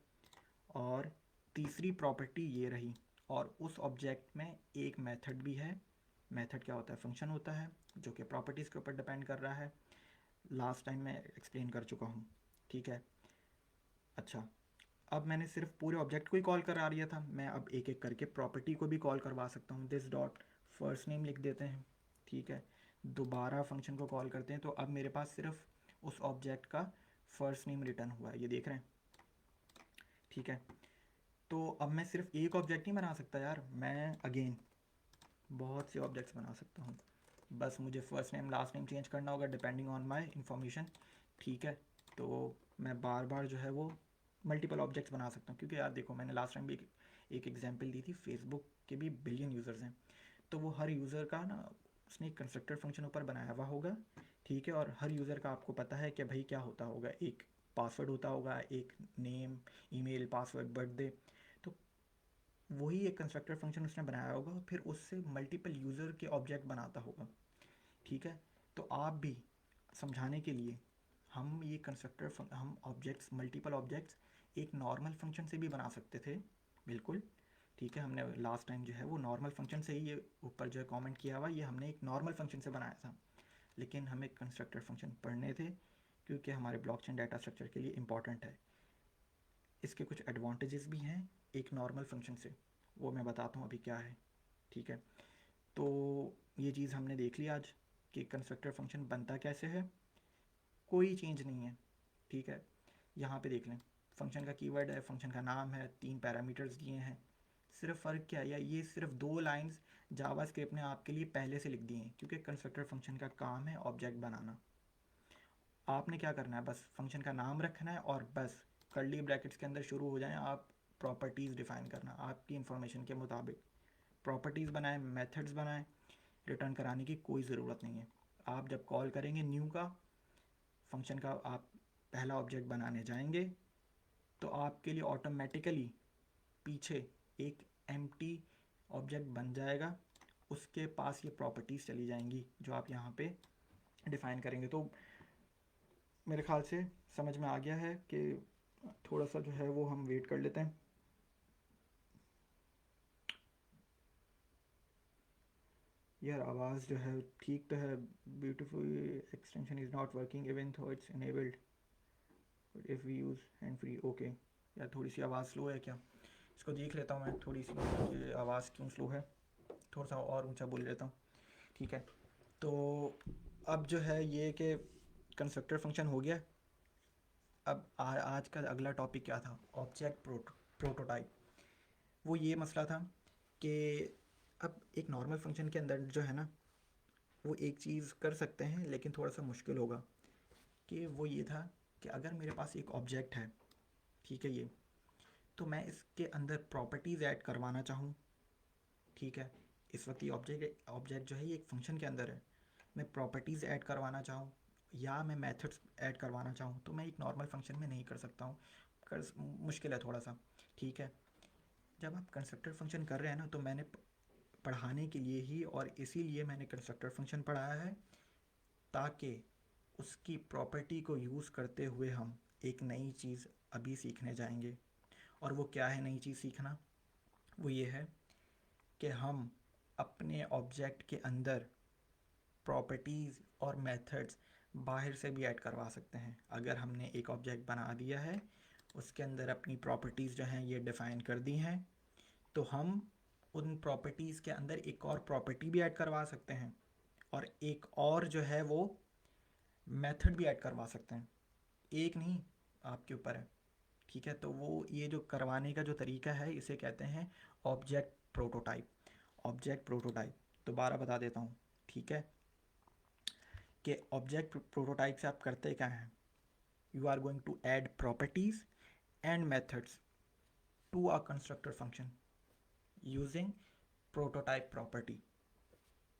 और तीसरी प्रॉपर्टी ये रही। और उस ऑब्जेक्ट में एक मेथड भी है। मेथड क्या होता है? फंक्शन होता है जो कि प्रॉपर्टीज़ के ऊपर डिपेंड कर रहा है। लास्ट टाइम मैं एक्सप्लेन कर चुका हूँ, ठीक है। अच्छा, अब मैंने सिर्फ पूरे ऑब्जेक्ट को ही कॉल करा दिया था, मैं अब एक एक करके प्रॉपर्टी को भी कॉल करवा सकता हूँ। दिस डॉट फर्स्ट नेम लिख देते हैं, ठीक है, दोबारा फंक्शन को कॉल करते हैं, तो अब मेरे पास सिर्फ उस ऑब्जेक्ट का फर्स्ट नेम रिटर्न हुआ है, ये देख रहे हैं, ठीक है। तो अब मैं सिर्फ एक ऑब्जेक्ट नहीं बना सकता यार, मैं अगेन बहुत से ऑब्जेक्ट्स बना सकता हूँ। बस मुझे first name last name change करना होगा डिपेंडिंग ऑन माय इंफॉर्मेशन, ठीक है। तो मैं बार बार जो है वो मल्टीपल ऑब्जेक्ट्स बना सकता हूँ, क्योंकि यार देखो मैंने लास्ट टाइम भी एक एग्जांपल दी थी, फेसबुक के भी बिलियन यूज़र्स हैं, तो वो हर यूज़र का ना उसने एक कंस्ट्रक्टर फंक्शन ऊपर बनाया हुआ होगा, ठीक है, और हर यूज़र का आपको पता है कि भाई क्या होता होगा, एक पासवर्ड होता होगा, एक नेम, ईमेल, पासवर्ड, बर्थडे। तो वही एक कंस्ट्रक्टर फंक्शन उसने बनाया होगा और फिर उससे मल्टीपल यूज़र के ऑब्जेक्ट बनाता होगा, ठीक है। तो आप भी समझाने के लिए हम ये हम ऑब्जेक्ट्स, मल्टीपल ऑब्जेक्ट्स एक नॉर्मल फंक्शन से भी बना सकते थे, बिल्कुल, ठीक है। हमने लास्ट टाइम जो है वो नॉर्मल फंक्शन से ही, ये ऊपर जो है कमेंट किया हुआ, ये हमने एक नॉर्मल फंक्शन से बनाया था, लेकिन हमें कंस्ट्रक्टर फंक्शन पढ़ने थे क्योंकि हमारे ब्लॉकचेन डाटा स्ट्रक्चर के लिए इंपॉर्टेंट है। इसके कुछ एडवांटेजेस भी हैं एक नॉर्मल फंक्शन से, वो मैं बताता हूँ अभी क्या है, ठीक है। तो ये चीज़ हमने देख ली आज कि कंस्ट्रक्टर फंक्शन बनता कैसे है। कोई चेंज नहीं है, ठीक है। यहाँ पे देख लें, फंक्शन का कीवर्ड है, फंक्शन का नाम है, 3 पैरामीटर्स दिए हैं। सिर्फ फ़र्क क्या है, या ये सिर्फ 2 लाइंस जावास्क्रिप्ट ने आपके लिए पहले से लिख दी हैं, क्योंकि कंस्ट्रक्टर फंक्शन का काम है ऑब्जेक्ट बनाना। आपने क्या करना है, बस फंक्शन का नाम रखना है और बस कर्ली ब्रैकेट्स के अंदर शुरू हो जाएं आप प्रॉपर्टीज़ डिफ़ाइन करना आपकी इंफॉर्मेशन के मुताबिक। प्रॉपर्टीज़ बनाएं, मेथड्स बनाएं, रिटर्न कराने की कोई ज़रूरत नहीं है। आप जब कॉल करेंगे न्यू का फंक्शन का, आप पहला ऑब्जेक्ट बनाने जाएंगे तो आपके लिए ऑटोमेटिकली पीछे एक एम्प्टी ऑब्जेक्ट बन जाएगा, उसके पास ये प्रॉपर्टीज़ चली जाएंगी जो आप यहाँ पे डिफ़ाइन करेंगे। तो मेरे ख्याल से समझ में आ गया है कि थोड़ा सा जो है वो हम वेट कर लेते हैं। यार आवाज़ जो है ठीक तो है, beautiful extension is not working even though it's enabled if we use hand free, okay. यार थोड़ी सी आवाज़ स्लो है क्या? इसको देख लेता हूँ मैं थोड़ी सी कि आवाज़ क्यों स्लो है, थोड़ा सा और ऊंचा बोल लेता हूँ, ठीक है। तो अब जो है ये कि कंस्ट्रक्टर फंक्शन हो गया। अब आज का अगला टॉपिक क्या था? Object prototype. वो ये मसला था कि अब एक नॉर्मल फंक्शन के अंदर जो है ना, वो एक चीज़ कर सकते हैं लेकिन थोड़ा सा मुश्किल होगा, कि वो ये था कि अगर मेरे पास एक ऑब्जेक्ट है, ठीक है, ये, तो मैं इसके अंदर प्रॉपर्टीज़ ऐड करवाना चाहूँ, ठीक है। इस वक्त ये ऑब्जेक्ट ऑब्जेक्ट जो है ये एक फंक्शन के अंदर है, मैं प्रॉपर्टीज़ ऐड करवाना चाहूँ या मैं मेथड्स ऐड करवाना चाहूँ, तो मैं एक नॉर्मल फंक्शन में नहीं कर सकता हूँ, कर मुश्किल है थोड़ा सा, ठीक है। जब आप कंस्ट्रक्टर फंक्शन कर रहे हैं ना, तो मैंने पढ़ाने के लिए ही और इसीलिए मैंने कंस्ट्रक्टर फंक्शन पढ़ाया है, ताकि उसकी प्रॉपर्टी को यूज़ करते हुए हम एक नई चीज़ अभी सीखने जाएंगे। और वो क्या है नई चीज़ सीखना? वो ये है कि हम अपने ऑब्जेक्ट के अंदर प्रॉपर्टीज़ और मेथड्स बाहर से भी ऐड करवा सकते हैं। अगर हमने एक ऑब्जेक्ट बना दिया है, उसके अंदर अपनी प्रॉपर्टीज़ जो हैं ये डिफ़ाइन कर दी हैं, तो हम उन प्रॉपर्टीज़ के अंदर एक और प्रॉपर्टी भी ऐड करवा सकते हैं और एक और जो है वो मेथड भी ऐड करवा सकते हैं। एक नहीं, आपके ऊपर है। ठीक है, तो वो ये जो करवाने का जो तरीका है इसे कहते हैं ऑब्जेक्ट प्रोटोटाइप। ऑब्जेक्ट प्रोटोटाइप दोबारा बता देता हूँ, ठीक है, कि ऑब्जेक्ट प्रोटोटाइप से आप करते क्या हैं? You are going to add properties and methods to a constructor function using prototype property.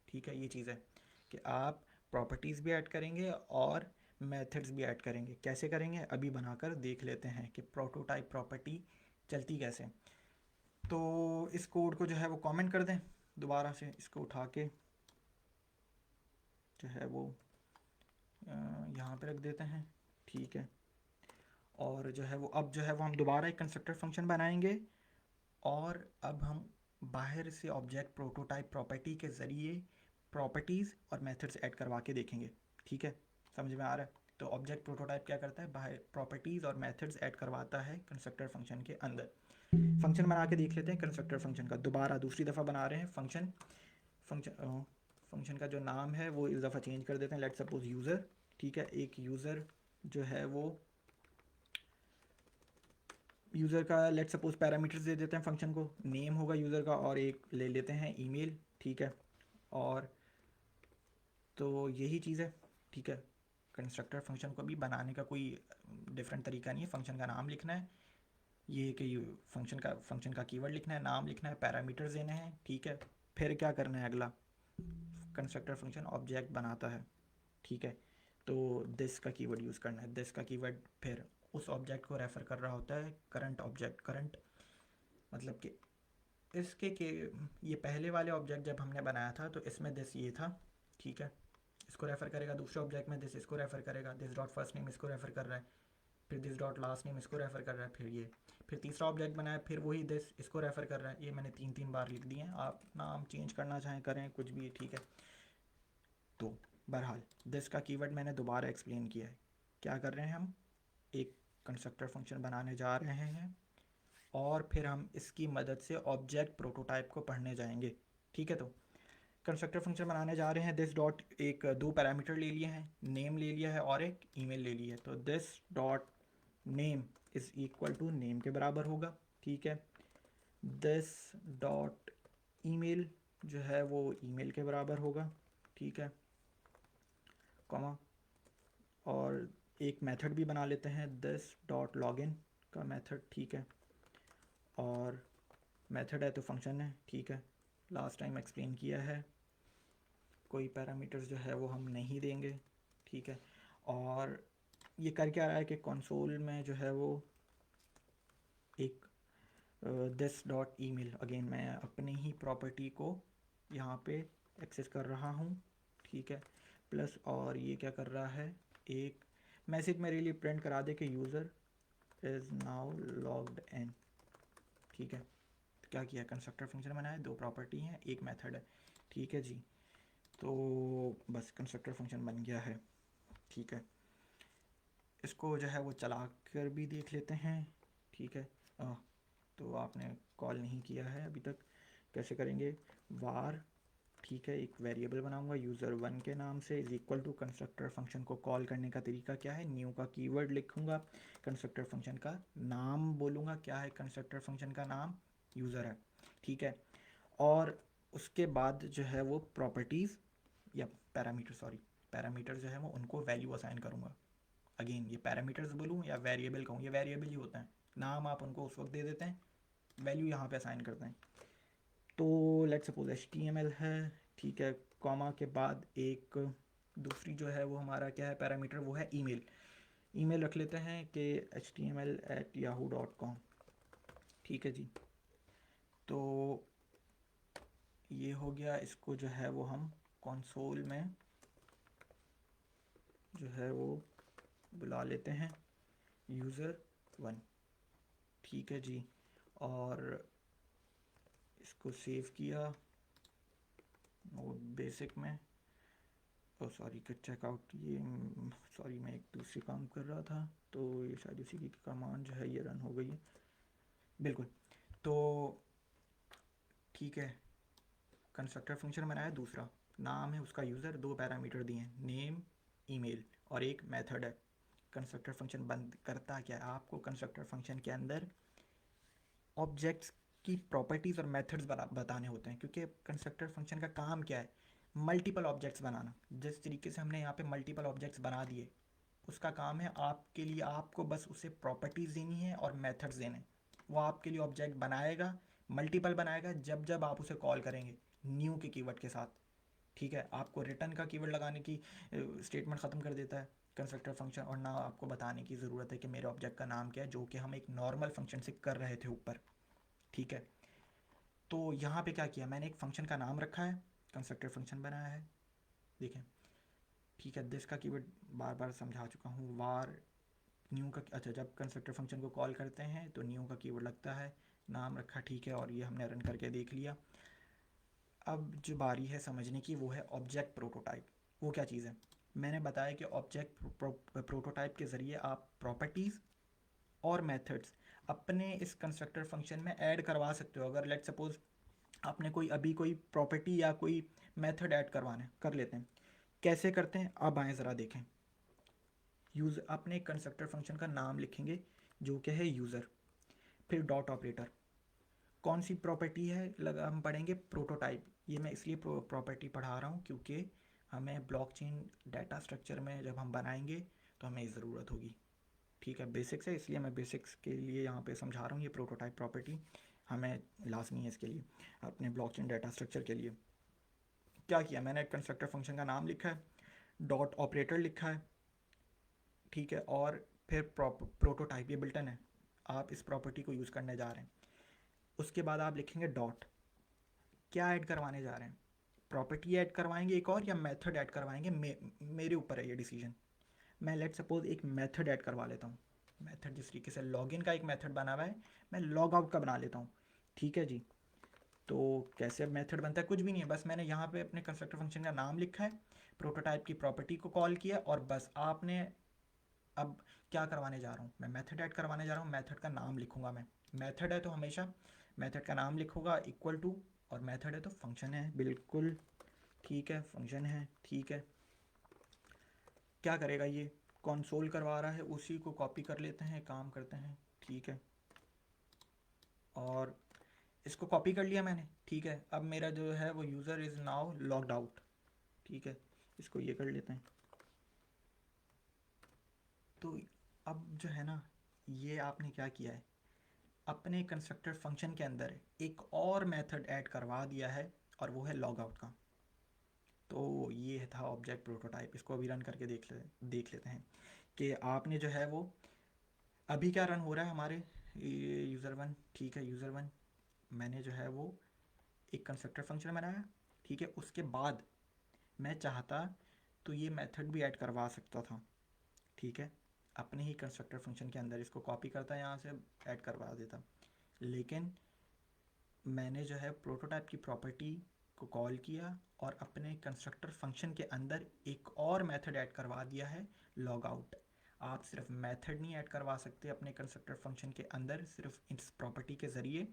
ठीक है, ये चीज़ है कि आप प्रॉपर्टीज़ भी ऐड करेंगे और मेथड्स भी ऐड करेंगे। कैसे करेंगे अभी बनाकर देख लेते हैं कि प्रोटोटाइप प्रॉपर्टी चलती कैसे। तो इस कोड को जो है वो कमेंट कर दें, दोबारा से इसको उठा के जो है वो यहाँ पे रख देते हैं। ठीक है, और जो है वो अब जो है वो हम दोबारा एक कंस्ट्रक्टर फंक्शन बनाएंगे और अब हम बाहर से ऑब्जेक्ट प्रोटोटाइप प्रॉपर्टी के ज़रिए प्रॉपर्टीज़ और मेथड्स ऐड करवा के देखेंगे। ठीक है, समझ में आ रहा है? तो ऑब्जेक्ट प्रोटोटाइप क्या करता है? बाहर प्रॉपर्टीज़ और मेथड्स ऐड करवाता है कंस्ट्रक्टर फंक्शन के अंदर। फंक्शन बना के देख लेते हैं कंस्ट्रक्टर फंक्शन का। दोबारा दूसरी दफ़ा बना रहे हैं फंक्शन। फंक्शन फंक्शन का जो नाम है वो इस दफ़ा चेंज कर देते हैं। Let suppose user. ठीक है, एक यूज़र जो है वो यूज़र का लेट सपोज पैरामीटर्स दे देते हैं फंक्शन को। नेम होगा यूज़र का और एक ले लेते हैं ईमेल। ठीक है, और तो यही चीज़ है। ठीक है, कंस्ट्रक्टर फंक्शन को भी बनाने का कोई डिफरेंट तरीका नहीं है। फंक्शन का नाम लिखना है, ये कि फंक्शन का कीवर्ड लिखना है, नाम लिखना है, पैरामीटर्स देने हैं। ठीक है, फिर क्या करना है अगला? कंस्ट्रक्टर फंक्शन ऑब्जेक्ट बनाता है। ठीक है, तो दिस का कीवर्ड यूज़ करना है। दिस का कीवर्ड फिर उस ऑब्जेक्ट को रेफ़र कर रहा होता है, करंट ऑब्जेक्ट। करंट मतलब कि इसके के ये पहले वाले ऑब्जेक्ट जब हमने बनाया था तो इसमें दिस ये था। ठीक है, इसको रेफ़र करेगा। दूसरे ऑब्जेक्ट में दिस इसको रेफ़र करेगा। दिस डॉट फर्स्ट नेम इसको रेफ़र कर रहा है। फिर दिस डॉट लास्ट नेम इसको रेफ़र कर रहा है। फिर ये फिर तीसरा ऑब्जेक्ट बनाया, फिर वही दिस इसको रेफ़र कर रहा है। ये मैंने 3 बार लिख दिए हैं, आप नाम चेंज करना चाहें करें, कुछ भी। ठीक है, तो बहरहाल दिस का कीवर्ड मैंने दोबारा एक्सप्लेन किया है। क्या कर रहे हैं हम? एक कंस्ट्रक्टर फंक्शन बनाने जा रहे हैं और फिर हम इसकी मदद से ऑब्जेक्ट प्रोटोटाइप को पढ़ने जाएंगे। ठीक है, तो कंस्ट्रक्टर फंक्शन बनाने जा रहे हैं। दिस डॉट एक दो पैरामीटर ले लिए हैं, नेम ले लिया है और एक ईमेल ले लिया है। तो this dot name is equal to name के बराबर होगा। ठीक है, दिस डॉट ईमेल जो है वो ईमेल के बराबर होगा। ठीक है, कॉमा, और एक मेथड भी बना लेते हैं दिस डॉट लॉगिन का मेथड। ठीक है, और मेथड है तो फंक्शन है। ठीक है, लास्ट टाइम एक्सप्लेन किया है। कोई पैरामीटर्स जो है वो हम नहीं देंगे। ठीक है, और ये कर क्या रहा है कि कंसोल में जो है वो एक दिस डॉट ईमेल, अगेन मैं अपनी ही प्रॉपर्टी को यहाँ पे एक्सेस कर रहा हूँ। ठीक है, प्लस और ये क्या कर रहा है, एक मैसेज मेरे लिए प्रिंट करा दे कि user is now logged in. ठीक है, तो क्या किया? कंस्ट्रक्टर फंक्शन बनाया, दो प्रॉपर्टी हैं, एक मेथड है। ठीक है जी, तो बस कंस्ट्रक्टर फंक्शन बन गया है। ठीक है, इसको जो है वो चला कर भी देख लेते हैं। ठीक है, तो आपने कॉल नहीं किया है अभी तक। कैसे करेंगे? वार, ठीक है, एक वेरिएबल बनाऊंगा यूज़र1 के नाम से, is equal to constructor function को कॉल करने का तरीका क्या है? न्यू का कीवर्ड लिखूंगा, कंस्ट्रक्टर फंक्शन का नाम बोलूँगा। क्या है कंस्ट्रक्टर फंक्शन का नाम? यूज़र है। ठीक है, और उसके बाद जो है वो प्रॉपर्टीज़ या पैरामीटर, सॉरी पैरामीटर जो है वो उनको वैल्यू असाइन करूँगा। अगेन ये पैरामीटर्स बोलूँ या वेरिएबल कहूँ, ये वेरिएबल ही होता है। नाम आप उनको उस वक्त दे देते हैं, वैल्यू यहाँ पे असाइन करते हैं। तो लेट्स सपोज HTML है। ठीक है, कॉमा के बाद एक दूसरी जो है वो हमारा क्या है पैरामीटर, वो है ईमेल। ईमेल रख लेते हैं कि html@yahoo.com। ठीक है जी, तो ये हो गया। इसको जो है वो हम कंसोल में जो है वो बुला लेते हैं user1। ठीक है जी, और इसको सेव किया नोट बेसिक में। ओ सॉरी, चेकआउट ये सॉरी मैं एक दूसरे काम कर रहा था, तो ये शायद उसी की कमांड जो है ये रन हो गई है। बिल्कुल। तो ठीक है, कंस्ट्रक्टर फंक्शन बनाया दूसरा, नाम है उसका यूज़र, दो पैरामीटर दिए हैं नेम ईमेल और एक मेथड है। कंस्ट्रक्टर फंक्शन बंद करता क्या है, आपको कंस्ट्रक्टर फंक्शन के अंदर ऑब्जेक्ट्स की प्रॉपर्टीज़ और मेथड्स बताने होते हैं, क्योंकि कंस्ट्रक्टर फंक्शन का काम क्या है, मल्टीपल ऑब्जेक्ट्स बनाना। जिस तरीके से हमने यहाँ पे मल्टीपल ऑब्जेक्ट्स बना दिए, उसका काम है आपके लिए, आपको बस उसे प्रॉपर्टीज़ देनी है और मेथड्स देने हैं। वो आपके लिए ऑब्जेक्ट बनाएगा, मल्टीपल बनाएगा जब जब आप उसे कॉल करेंगे न्यू के कीवर्ड के साथ। ठीक है, आपको रिटर्न का कीवर्ड लगाने की स्टेटमेंट ख़त्म कर देता है कंस्ट्रक्टर फंक्शन, और ना आपको बताने की ज़रूरत है कि मेरे ऑब्जेक्ट का नाम क्या है, जो कि हम एक नॉर्मल फंक्शन से कर रहे थे ऊपर। ठीक है, तो यहाँ पे क्या किया, मैंने एक फंक्शन का नाम रखा है, कंस्ट्रक्टर फंक्शन बनाया है, देखें। ठीक है, दिस का कीवर्ड बार बार समझा चुका हूँ। वार न्यू का, अच्छा जब कंस्ट्रक्टर फंक्शन को कॉल करते हैं तो न्यू का कीवर्ड लगता है, नाम रखा, ठीक है, और ये हमने रन करके देख लिया। अब जो बारी है समझने की वो है ऑब्जेक्ट प्रोटोटाइप। वो क्या चीज़ है, मैंने बताया कि ऑब्जेक्ट प्रोटोटाइप के ज़रिए आप प्रॉपर्टीज़ और मेथड्स अपने इस कंस्ट्रक्टर फंक्शन में ऐड करवा सकते हो। अगर लेट सपोज आपने कोई अभी कोई प्रॉपर्टी या कोई मेथड ऐड करवाना है, कर लेते हैं। कैसे करते हैं, अब आएँ ज़रा देखें। यूज़ अपने कंस्ट्रक्टर फंक्शन का नाम लिखेंगे जो कि है यूज़र, फिर डॉट ऑपरेटर। कौन सी प्रॉपर्टी है लगा, हम पढ़ेंगे प्रोटोटाइप। ये मैं इसलिए प्रॉपर्टी पढ़ा रहा हूँ क्योंकि हमें ब्लॉकचेन डाटा स्ट्रक्चर में जब हम बनाएंगे तो हमें ज़रूरत होगी। ठीक है, बेसिक्स है इसलिए मैं बेसिक्स के लिए यहाँ पे समझा रहा हूँ। ये प्रोटोटाइप प्रॉपर्टी हमें लाजमी है इसके लिए, अपने ब्लॉकचेन डाटा स्ट्रक्चर के लिए। क्या किया मैंने, कंस्ट्रक्टर फंक्शन का नाम लिखा है, डॉट ऑपरेटर लिखा है, ठीक है, और फिर प्रोटोटाइप, ये बिल्टन है, आप इस प्रॉपर्टी को यूज़ करने जा रहे हैं। उसके बाद आप लिखेंगे डॉट, क्या ऐड करवाने जा रहे हैं, प्रॉपर्टी ऐड करवाएंगे एक और या मेथड ऐड करवाएंगे, मेरे ऊपर है ये डिसीजन। मैं लेट सपोज एक मेथड ऐड करवा लेता हूँ। मेथड जिस तरीके से लॉगिन का एक मेथड बना हुआ है, मैं लॉग आउट का बना लेता हूँ। ठीक है जी, तो कैसे मेथड बनता है, कुछ भी नहीं है, बस मैंने यहाँ पे अपने कंस्ट्रक्टर फंक्शन का नाम लिखा है, प्रोटोटाइप की प्रॉपर्टी को कॉल किया, और बस आपने अब क्या करवाने जा रहा हूँ, मैं मेथड ऐड करवाने जा रहा हूँ, मेथड का नाम लिखूंगा मैं। मेथड है तो हमेशा मेथड का नाम लिखूंगा इक्वल टू, और मेथड है तो फंक्शन है, बिल्कुल ठीक है, फंक्शन है, ठीक है। क्या करेगा ये, कंसोल करवा रहा है, उसी को कॉपी कर लेते हैं, काम करते हैं। ठीक है, और इसको कॉपी कर लिया मैंने। ठीक है, अब मेरा जो है वो user is now logged out. ठीक है, इसको ये कर लेते हैं। तो अब जो है ना, ये आपने क्या किया है, अपने कंस्ट्रक्टर फंक्शन के अंदर एक और मेथड ऐड करवा दिया है, और वो है लॉग आउट का। तो ये था ऑब्जेक्ट प्रोटोटाइप। इसको अभी रन करके देख लेते हैं कि आपने जो है वो, अभी क्या रन हो रहा है हमारे यूज़र वन। ठीक है, यूज़र वन मैंने जो है वो एक कंस्ट्रक्टर फंक्शन बनाया। ठीक है, उसके बाद मैं चाहता तो ये मेथड भी ऐड करवा सकता था। ठीक है, अपने ही कंस्ट्रक्टर फंक्शन के अंदर इसको कॉपी करता, यहाँ से ऐड करवा देता, लेकिन मैंने जो है प्रोटोटाइप की प्रॉपर्टी को कॉल किया और अपने कंस्ट्रक्टर फंक्शन के अंदर एक और मेथड ऐड करवा दिया है, लॉग आउट। आप सिर्फ मेथड नहीं ऐड करवा सकते अपने कंस्ट्रक्टर फंक्शन के अंदर, सिर्फ इस प्रॉपर्टी के ज़रिए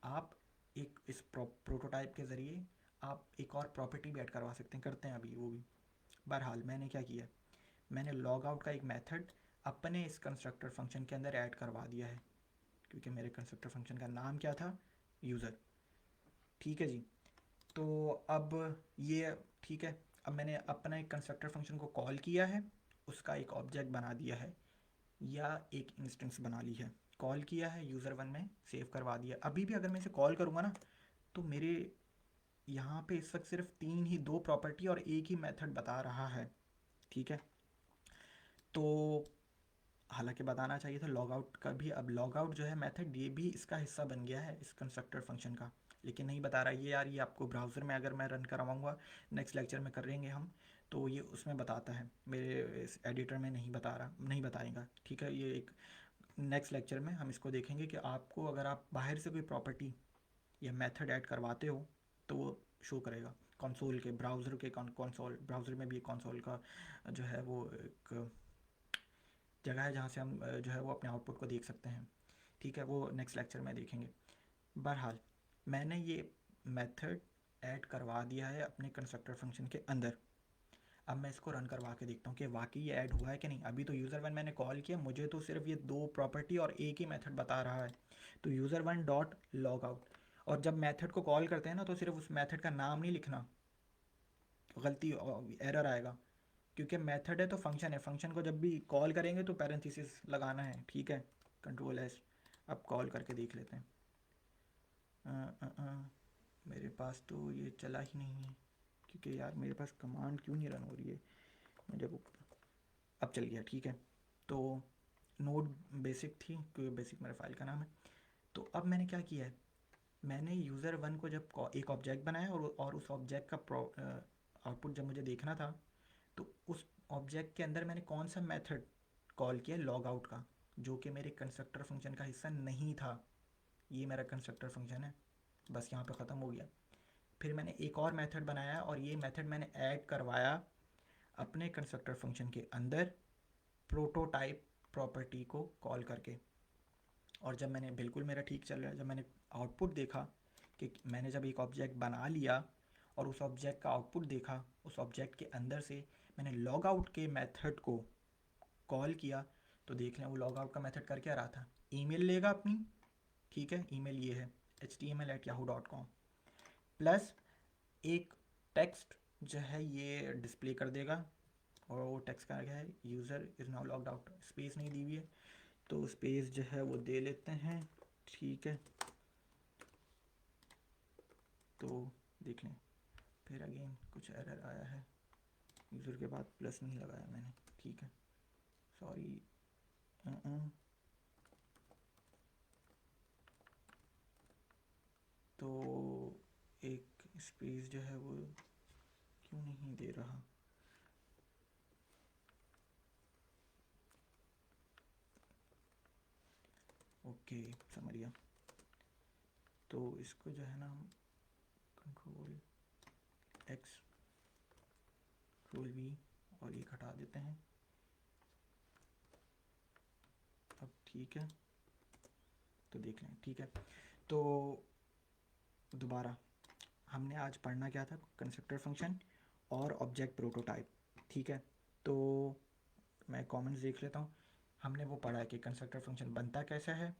आप एक इस प्रोटोटाइप के ज़रिए आप एक और प्रॉपर्टी भी ऐड करवा सकते हैं, करते हैं अभी वो भी। बहरहाल मैंने क्या किया, मैंने लॉग आउट का एक मेथड अपने इस कंस्ट्रक्टर फंक्शन के अंदर ऐड करवा दिया है, क्योंकि मेरे कंस्ट्रक्टर फंक्शन का नाम क्या था, यूज़र। ठीक है जी, तो अब ये ठीक है, अब मैंने अपना एक कंस्ट्रक्टर फंक्शन को कॉल किया है, उसका एक ऑब्जेक्ट बना दिया है, या एक इंस्टेंस बना ली है, कॉल किया है यूज़र वन में, सेव करवा दिया। अभी भी अगर मैं इसे कॉल करूँगा ना, तो मेरे यहाँ पे इस वक्त सिर्फ तीन ही, दो प्रॉपर्टी और एक ही मेथड बता रहा है। ठीक है, तो हालांकि बताना चाहिए था लॉग आउट का भी। अब लॉग आउट जो है मेथड, ये भी इसका हिस्सा बन गया है इस कंस्ट्रक्टर फंक्शन का। लेकिन नहीं बता रहा ये यार, ये आपको ब्राउज़र में अगर मैं रन करवाऊँगा, नेक्स्ट लेक्चर में करेंगे हम, तो ये उसमें बताता है, मेरे इस एडिटर में नहीं बता रहा, नहीं बताएगा, ठीक है। ये एक नेक्स्ट लेक्चर में हम इसको देखेंगे कि आपको अगर आप बाहर से कोई प्रॉपर्टी या मेथड ऐड करवाते हो तो वो शो करेगा कंसोल के, ब्राउज़र के कंसोल, ब्राउज़र में भी कंसोल का जो है वो एक जगह है जहाँ से हम जो है वो अपने आउटपुट को देख सकते हैं, ठीक है। वो नेक्स्ट लेक्चर में देखेंगे। बहरहाल मैंने ये मेथड ऐड करवा दिया है अपने कंस्ट्रक्टर फंक्शन के अंदर। अब मैं इसको रन करवा के देखता हूँ कि वाकई ये ऐड हुआ है कि नहीं। अभी तो यूज़र वन मैंने कॉल किया, मुझे तो सिर्फ ये 2 प्रॉपर्टी और एक ही मेथड बता रहा है, तो user one dot log out. और जब मेथड को कॉल करते हैं ना तो सिर्फ उस मेथड का नाम नहीं लिखना, गलती एरर आएगा, क्योंकि मेथड है तो फंक्शन है, फंक्शन को जब भी कॉल करेंगे तो पैरेंथेसिस लगाना है, ठीक है। Control S. अब कॉल करके देख लेते हैं। मेरे पास तो ये चला ही नहीं है, क्योंकि यार मेरे पास कमांड क्यों नहीं रन हो रही है। मैं जब अब चल गया, ठीक है। तो नोड बेसिक थी, क्योंकि बेसिक मेरे फाइल का नाम है। तो अब मैंने क्या किया है, मैंने यूज़र वन को जब एक ऑब्जेक्ट बनाया और उस ऑब्जेक्ट का आउटपुट जब मुझे देखना था, तो उस ऑब्जेक्ट के अंदर मैंने कौन सा मेथड कॉल किया, लॉग आउट का, जो कि मेरे कंस्ट्रक्टर फंक्शन का हिस्सा नहीं था। ये मेरा कंस्ट्रक्टर फंक्शन है, बस यहाँ पे ख़त्म हो गया। फिर मैंने एक और मेथड बनाया और ये मेथड मैंने ऐड करवाया अपने कंस्ट्रक्टर फंक्शन के अंदर प्रोटोटाइप प्रॉपर्टी को कॉल करके। और जब मैंने, बिल्कुल मेरा ठीक चल रहा है, जब मैंने आउटपुट देखा कि मैंने जब एक ऑब्जेक्ट बना लिया और उस ऑब्जेक्ट का आउटपुट देखा, उस ऑब्जेक्ट के अंदर से मैंने लॉग आउट के मेथड को कॉल किया, तो देख लें वो लॉग आउट का मेथड कर क्या रहा था, ईमेल लेगा अपनी, ठीक है। ईमेल ये है html@yahoo.com, प्लस एक टेक्स्ट जो है ये डिस्प्ले कर देगा। और वो टेक्स्ट का क्या है, user is now logged out, space नहीं दी हुई है तो स्पेस जो है वो दे लेते हैं, ठीक है। तो देख लें, फिर अगेन कुछ एरर आया है, यूज़र के बाद प्लस नहीं लगाया मैंने, ठीक है, सॉरी। तो एक स्पेस जो है वो क्यों नहीं दे रहा, ओके समझ गया। तो इसको जो है ना हम कंट्रोल एक्स, कंट्रोल वी और ये हटा देते हैं। अब ठीक है, तो देख लें, ठीक है। तो दोबारा हमने आज पढ़ना क्या था, कंस्ट्रक्टर फंक्शन और ऑब्जेक्ट प्रोटोटाइप, ठीक है। तो मैं कमेंट्स देख लेता हूँ। हमने वो पढ़ा है कि कंस्ट्रक्टर फंक्शन बनता कैसा है,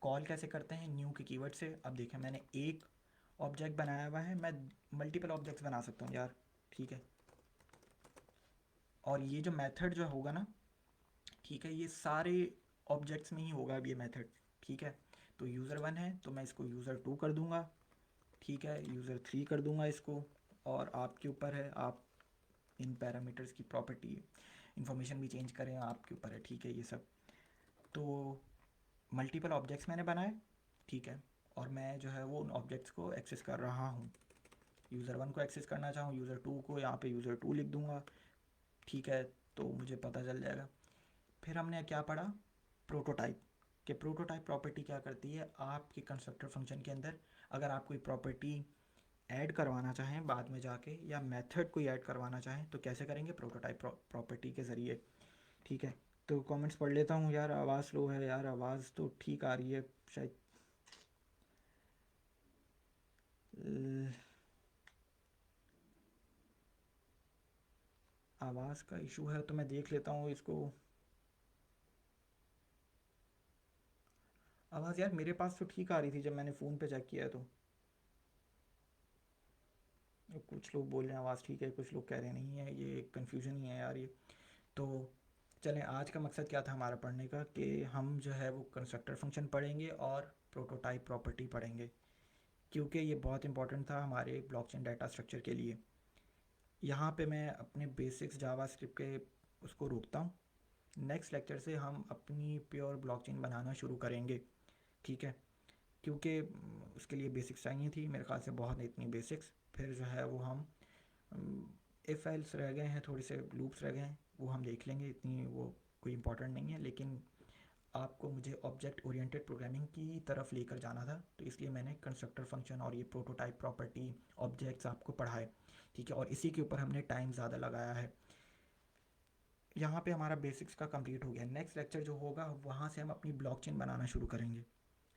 कॉल कैसे करते हैं न्यू के कीवर्ड से। अब देखें, मैंने एक ऑब्जेक्ट बनाया हुआ है, मैं मल्टीपल ऑब्जेक्ट्स बना सकता हूँ यार, ठीक है। और ये जो मेथड जो होगा ना, ठीक है, ये सारे ऑब्जेक्ट्स में ही होगा अब ये मेथड, ठीक है। तो यूज़र वन है तो मैं इसको यूज़र टू कर दूँगा, ठीक है, यूज़र थ्री कर दूँगा इसको। और आपके ऊपर है, आप इन पैरामीटर्स की प्रॉपर्टी इंफॉर्मेशन भी चेंज करें, आपके ऊपर है, ठीक है, ये सब। तो मल्टीपल ऑब्जेक्ट्स मैंने बनाए, ठीक है। और मैं जो है वो उन ऑब्जेक्ट्स को एक्सेस कर रहा हूँ। यूज़र वन को एक्सेस करना चाहूँ, यूज़र टू को, यहाँ पे यूज़र टू लिख दूँगा, ठीक है, तो मुझे पता चल जाएगा। फिर हमने क्या पढ़ा, प्रोटोटाइप, कि प्रोटोटाइप प्रॉपर्टी क्या करती है आपके कंस्ट्रक्टर फंक्शन के अंदर। अगर आप कोई प्रॉपर्टी ऐड करवाना चाहें बाद में जाके, या मेथड कोई ऐड करवाना चाहें, तो कैसे करेंगे, प्रोटोटाइप प्रॉपर्टी के ज़रिए, ठीक है। तो कमेंट्स पढ़ लेता हूँ यार, आवाज़ स्लो है यार, आवाज़ तो ठीक आ रही है शायद। आवाज़ का इशू है तो मैं देख लेता हूँ इसको। आवाज़ यार मेरे पास तो ठीक आ रही थी जब मैंने फ़ोन पे चेक किया, तो कुछ लोग बोल रहे हैं आवाज़ ठीक है, कुछ लोग कह रहे हैं नहीं है, ये कन्फ्यूज़न ही है यार ये। तो चलें, आज का मकसद क्या था हमारा पढ़ने का, कि हम जो है वो कंस्ट्रक्टर फंक्शन पढ़ेंगे और प्रोटोटाइप प्रॉपर्टी पढ़ेंगे, क्योंकि ये बहुत इंपॉर्टेंट था हमारे ब्लॉकचेन डाटा स्ट्रक्चर के लिए। यहाँ पे मैं अपने बेसिक्स जावास्क्रिप्ट के उसको रोकता हूँ। नेक्स्ट लेक्चर से हम अपनी प्योर ब्लॉकचेन बनाना शुरू करेंगे, ठीक है। क्योंकि उसके लिए बेसिक्स चाहिए थी, मेरे ख्याल से बहुत नहीं इतनी बेसिक्स। फिर जो है वो हम इफ़ एल्स रह गए हैं, थोड़े से लूप्स रह गए हैं, वो हम देख लेंगे, इतनी वो कोई इंपॉर्टेंट नहीं है। लेकिन आपको मुझे ऑब्जेक्ट ओरिएंटेड प्रोग्रामिंग की तरफ लेकर जाना था, तो इसलिए मैंने कंस्ट्रक्टर फंक्शन और ये प्रोटोटाइप प्रॉपर्टी ऑब्जेक्ट्स आपको पढ़ाए, ठीक है। और इसी के ऊपर हमने टाइम ज़्यादा लगाया है। यहाँ पे हमारा बेसिक्स का कंप्लीट हो गया। नेक्स्ट लेक्चर जो होगा वहाँ से हम अपनी ब्लॉकचेन बनाना शुरू करेंगे,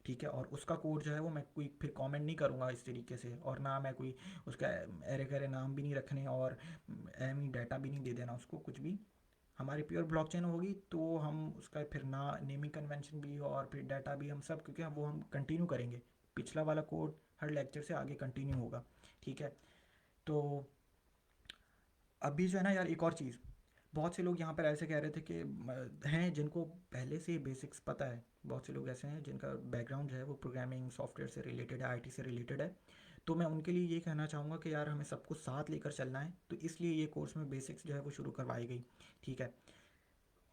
ठीक है। और उसका कोड जो है वो मैं कोई फिर कमेंट नहीं करूँगा इस तरीके से, और ना मैं कोई उसका एरे करे नाम भी नहीं रखने, और एम डाटा भी नहीं दे देना उसको कुछ भी। हमारी प्योर ब्लॉकचेन होगी तो हम उसका फिर ना नेमिंग कन्वेंशन भी और फिर डाटा भी हम सब, क्योंकि वो हम कंटिन्यू करेंगे। पिछला वाला कोड हर लेक्चर से आगे कंटिन्यू होगा, ठीक है। तो अभी जो है ना यार, एक और चीज़, बहुत से लोग यहाँ पर ऐसे कह रहे थे कि हैं जिनको पहले से ही बेसिक्स पता है। बहुत से लोग ऐसे हैं जिनका बैकग्राउंड जो है वो प्रोग्रामिंग सॉफ्टवेयर से रिलेटेड है, आईटी से रिलेटेड है। तो मैं उनके लिए ये कहना चाहूँगा कि यार हमें सबको साथ लेकर चलना है, तो इसलिए ये कोर्स में बेसिक्स जो है वो शुरू करवाई गई, ठीक है।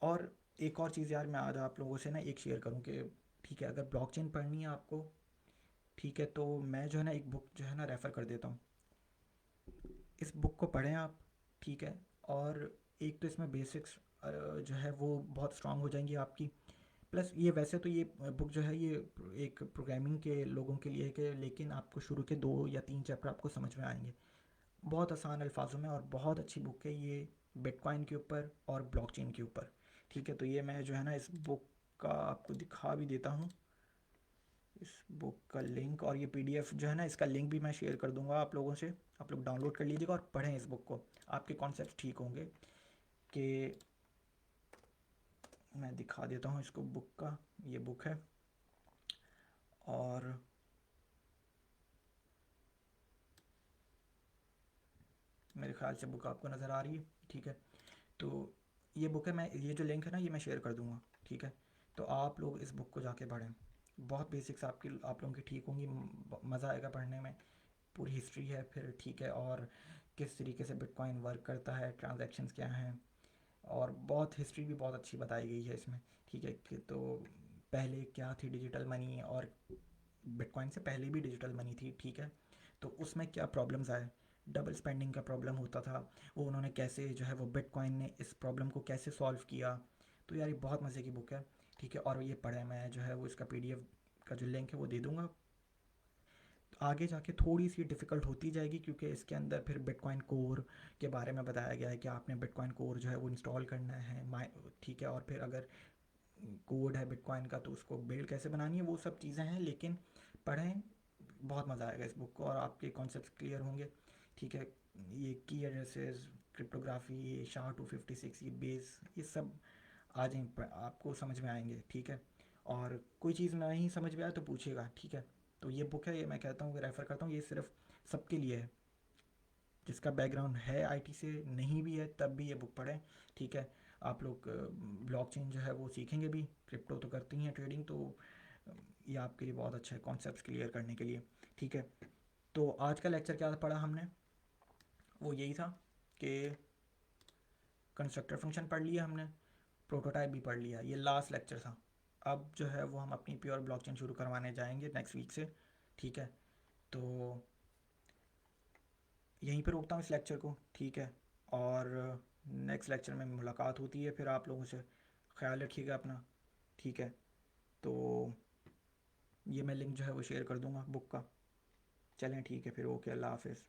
और एक और चीज़ यार, मैं आज आप लोगों से ना एक शेयर करूँ कि ठीक है, अगर ब्लॉकचेन पढ़नी है आपको, ठीक है, तो मैं जो है ना एक बुक जो है ना रेफ़र कर देता हूँ। इस बुक को पढ़ें आप, ठीक है। और एक तो इसमें बेसिक्स जो है वो बहुत स्ट्रांग हो जाएंगी आपकी। प्लस ये वैसे तो ये बुक जो है ये एक प्रोग्रामिंग के लोगों के लिए है कि, लेकिन आपको शुरू के 2 या 3 चैप्टर आपको समझ में आएंगे बहुत आसान अल्फाजों में, और बहुत अच्छी बुक है ये बिटकॉइन के ऊपर और ब्लॉकचेन के ऊपर, ठीक है। तो ये मैं जो है ना इस बुक का आपको दिखा भी देता हूँ, इस बुक का लिंक, और ये पीडीएफ जो है ना इसका लिंक भी मैं शेयर कर दूंगा आप लोगों से। आप लोग डाउनलोड कर लीजिएगा और पढ़ें इस बुक को, आपके कॉन्सेप्ट ठीक होंगे। कि मैं दिखा देता हूँ इसको, बुक का ये बुक है, और मेरे ख्याल से बुक आपको नज़र आ रही है, ठीक है। तो ये बुक है, मैं ये जो लिंक है ना ये मैं शेयर कर दूँगा, ठीक है। तो आप लोग इस बुक को जाके पढ़ें, बहुत बेसिक्स आपकी आप लोगों की ठीक होंगी, मज़ा आएगा पढ़ने में। पूरी हिस्ट्री है फिर, ठीक है, और किस तरीके से बिटकॉइन वर्क करता है, ट्रांजैक्शंस क्या हैं, और बहुत हिस्ट्री भी बहुत अच्छी बताई गई है इसमें, ठीक है। तो पहले क्या थी डिजिटल मनी, और बिटकॉइन से पहले भी डिजिटल मनी थी, ठीक है। तो उसमें क्या प्रॉब्लम्स आए, डबल स्पेंडिंग का प्रॉब्लम होता था, वो उन्होंने कैसे जो है वो बिटकॉइन ने इस प्रॉब्लम को कैसे सॉल्व किया। तो यार ये बहुत मज़े की बुक है, ठीक है। और ये पढ़े, मैं जो है वो इसका पीडीएफ का जो लिंक है वो दे दूँगा। आगे जाके थोड़ी सी डिफ़िकल्ट होती जाएगी, क्योंकि इसके अंदर फिर बिटकॉइन कोर के बारे में बताया गया है कि आपने बिटकॉइन कोर जो है वो इंस्टॉल करना है, ठीक है। और फिर अगर कोड है बिटकॉइन का तो उसको बिल्ड कैसे बनानी है, वो सब चीज़ें हैं। लेकिन पढ़ें, बहुत मज़ा आएगा इस बुक को, और आपके कॉन्सेप्ट क्लियर होंगे, ठीक है। ये की एड्रेसेस, क्रिप्टोग्राफी, ये SHA-256, ये बेस, ये सब आ जाए आपको समझ में आएंगे, ठीक है। और कोई चीज़ नहीं समझ में आए तो पूछिएगा, ठीक है। तो ये बुक है, ये मैं कहता हूँ, रेफ़र करता हूँ, ये सिर्फ सबके लिए है, जिसका बैकग्राउंड है आईटी से, नहीं भी है तब भी ये बुक पढ़ें, ठीक है। आप लोग ब्लॉकचेन जो है वो सीखेंगे भी, क्रिप्टो तो करती हैं ट्रेडिंग, तो ये आपके लिए बहुत अच्छा है कॉन्सेप्ट्स क्लियर करने के लिए, ठीक है। तो आज का लेक्चर क्या पढ़ा हमने, वो यही था कि कंस्ट्रक्टर फंक्शन पढ़ लिया हमने, प्रोटोटाइप भी पढ़ लिया, ये लास्ट लेक्चर था। अब जो है वो हम अपनी प्योर ब्लॉकचेन शुरू करवाने जाएंगे नेक्स्ट वीक से, ठीक है। तो यहीं पर रोकता हूँ इस लेक्चर को, ठीक है। और नेक्स्ट लेक्चर में मुलाकात होती है फिर आप लोगों से। ख्याल रखिएगा अपना, ठीक है। तो ये मैं लिंक जो है वो शेयर कर दूँगा बुक का। चलें ठीक है फिर, ओके, अल्लाह हाफिज़।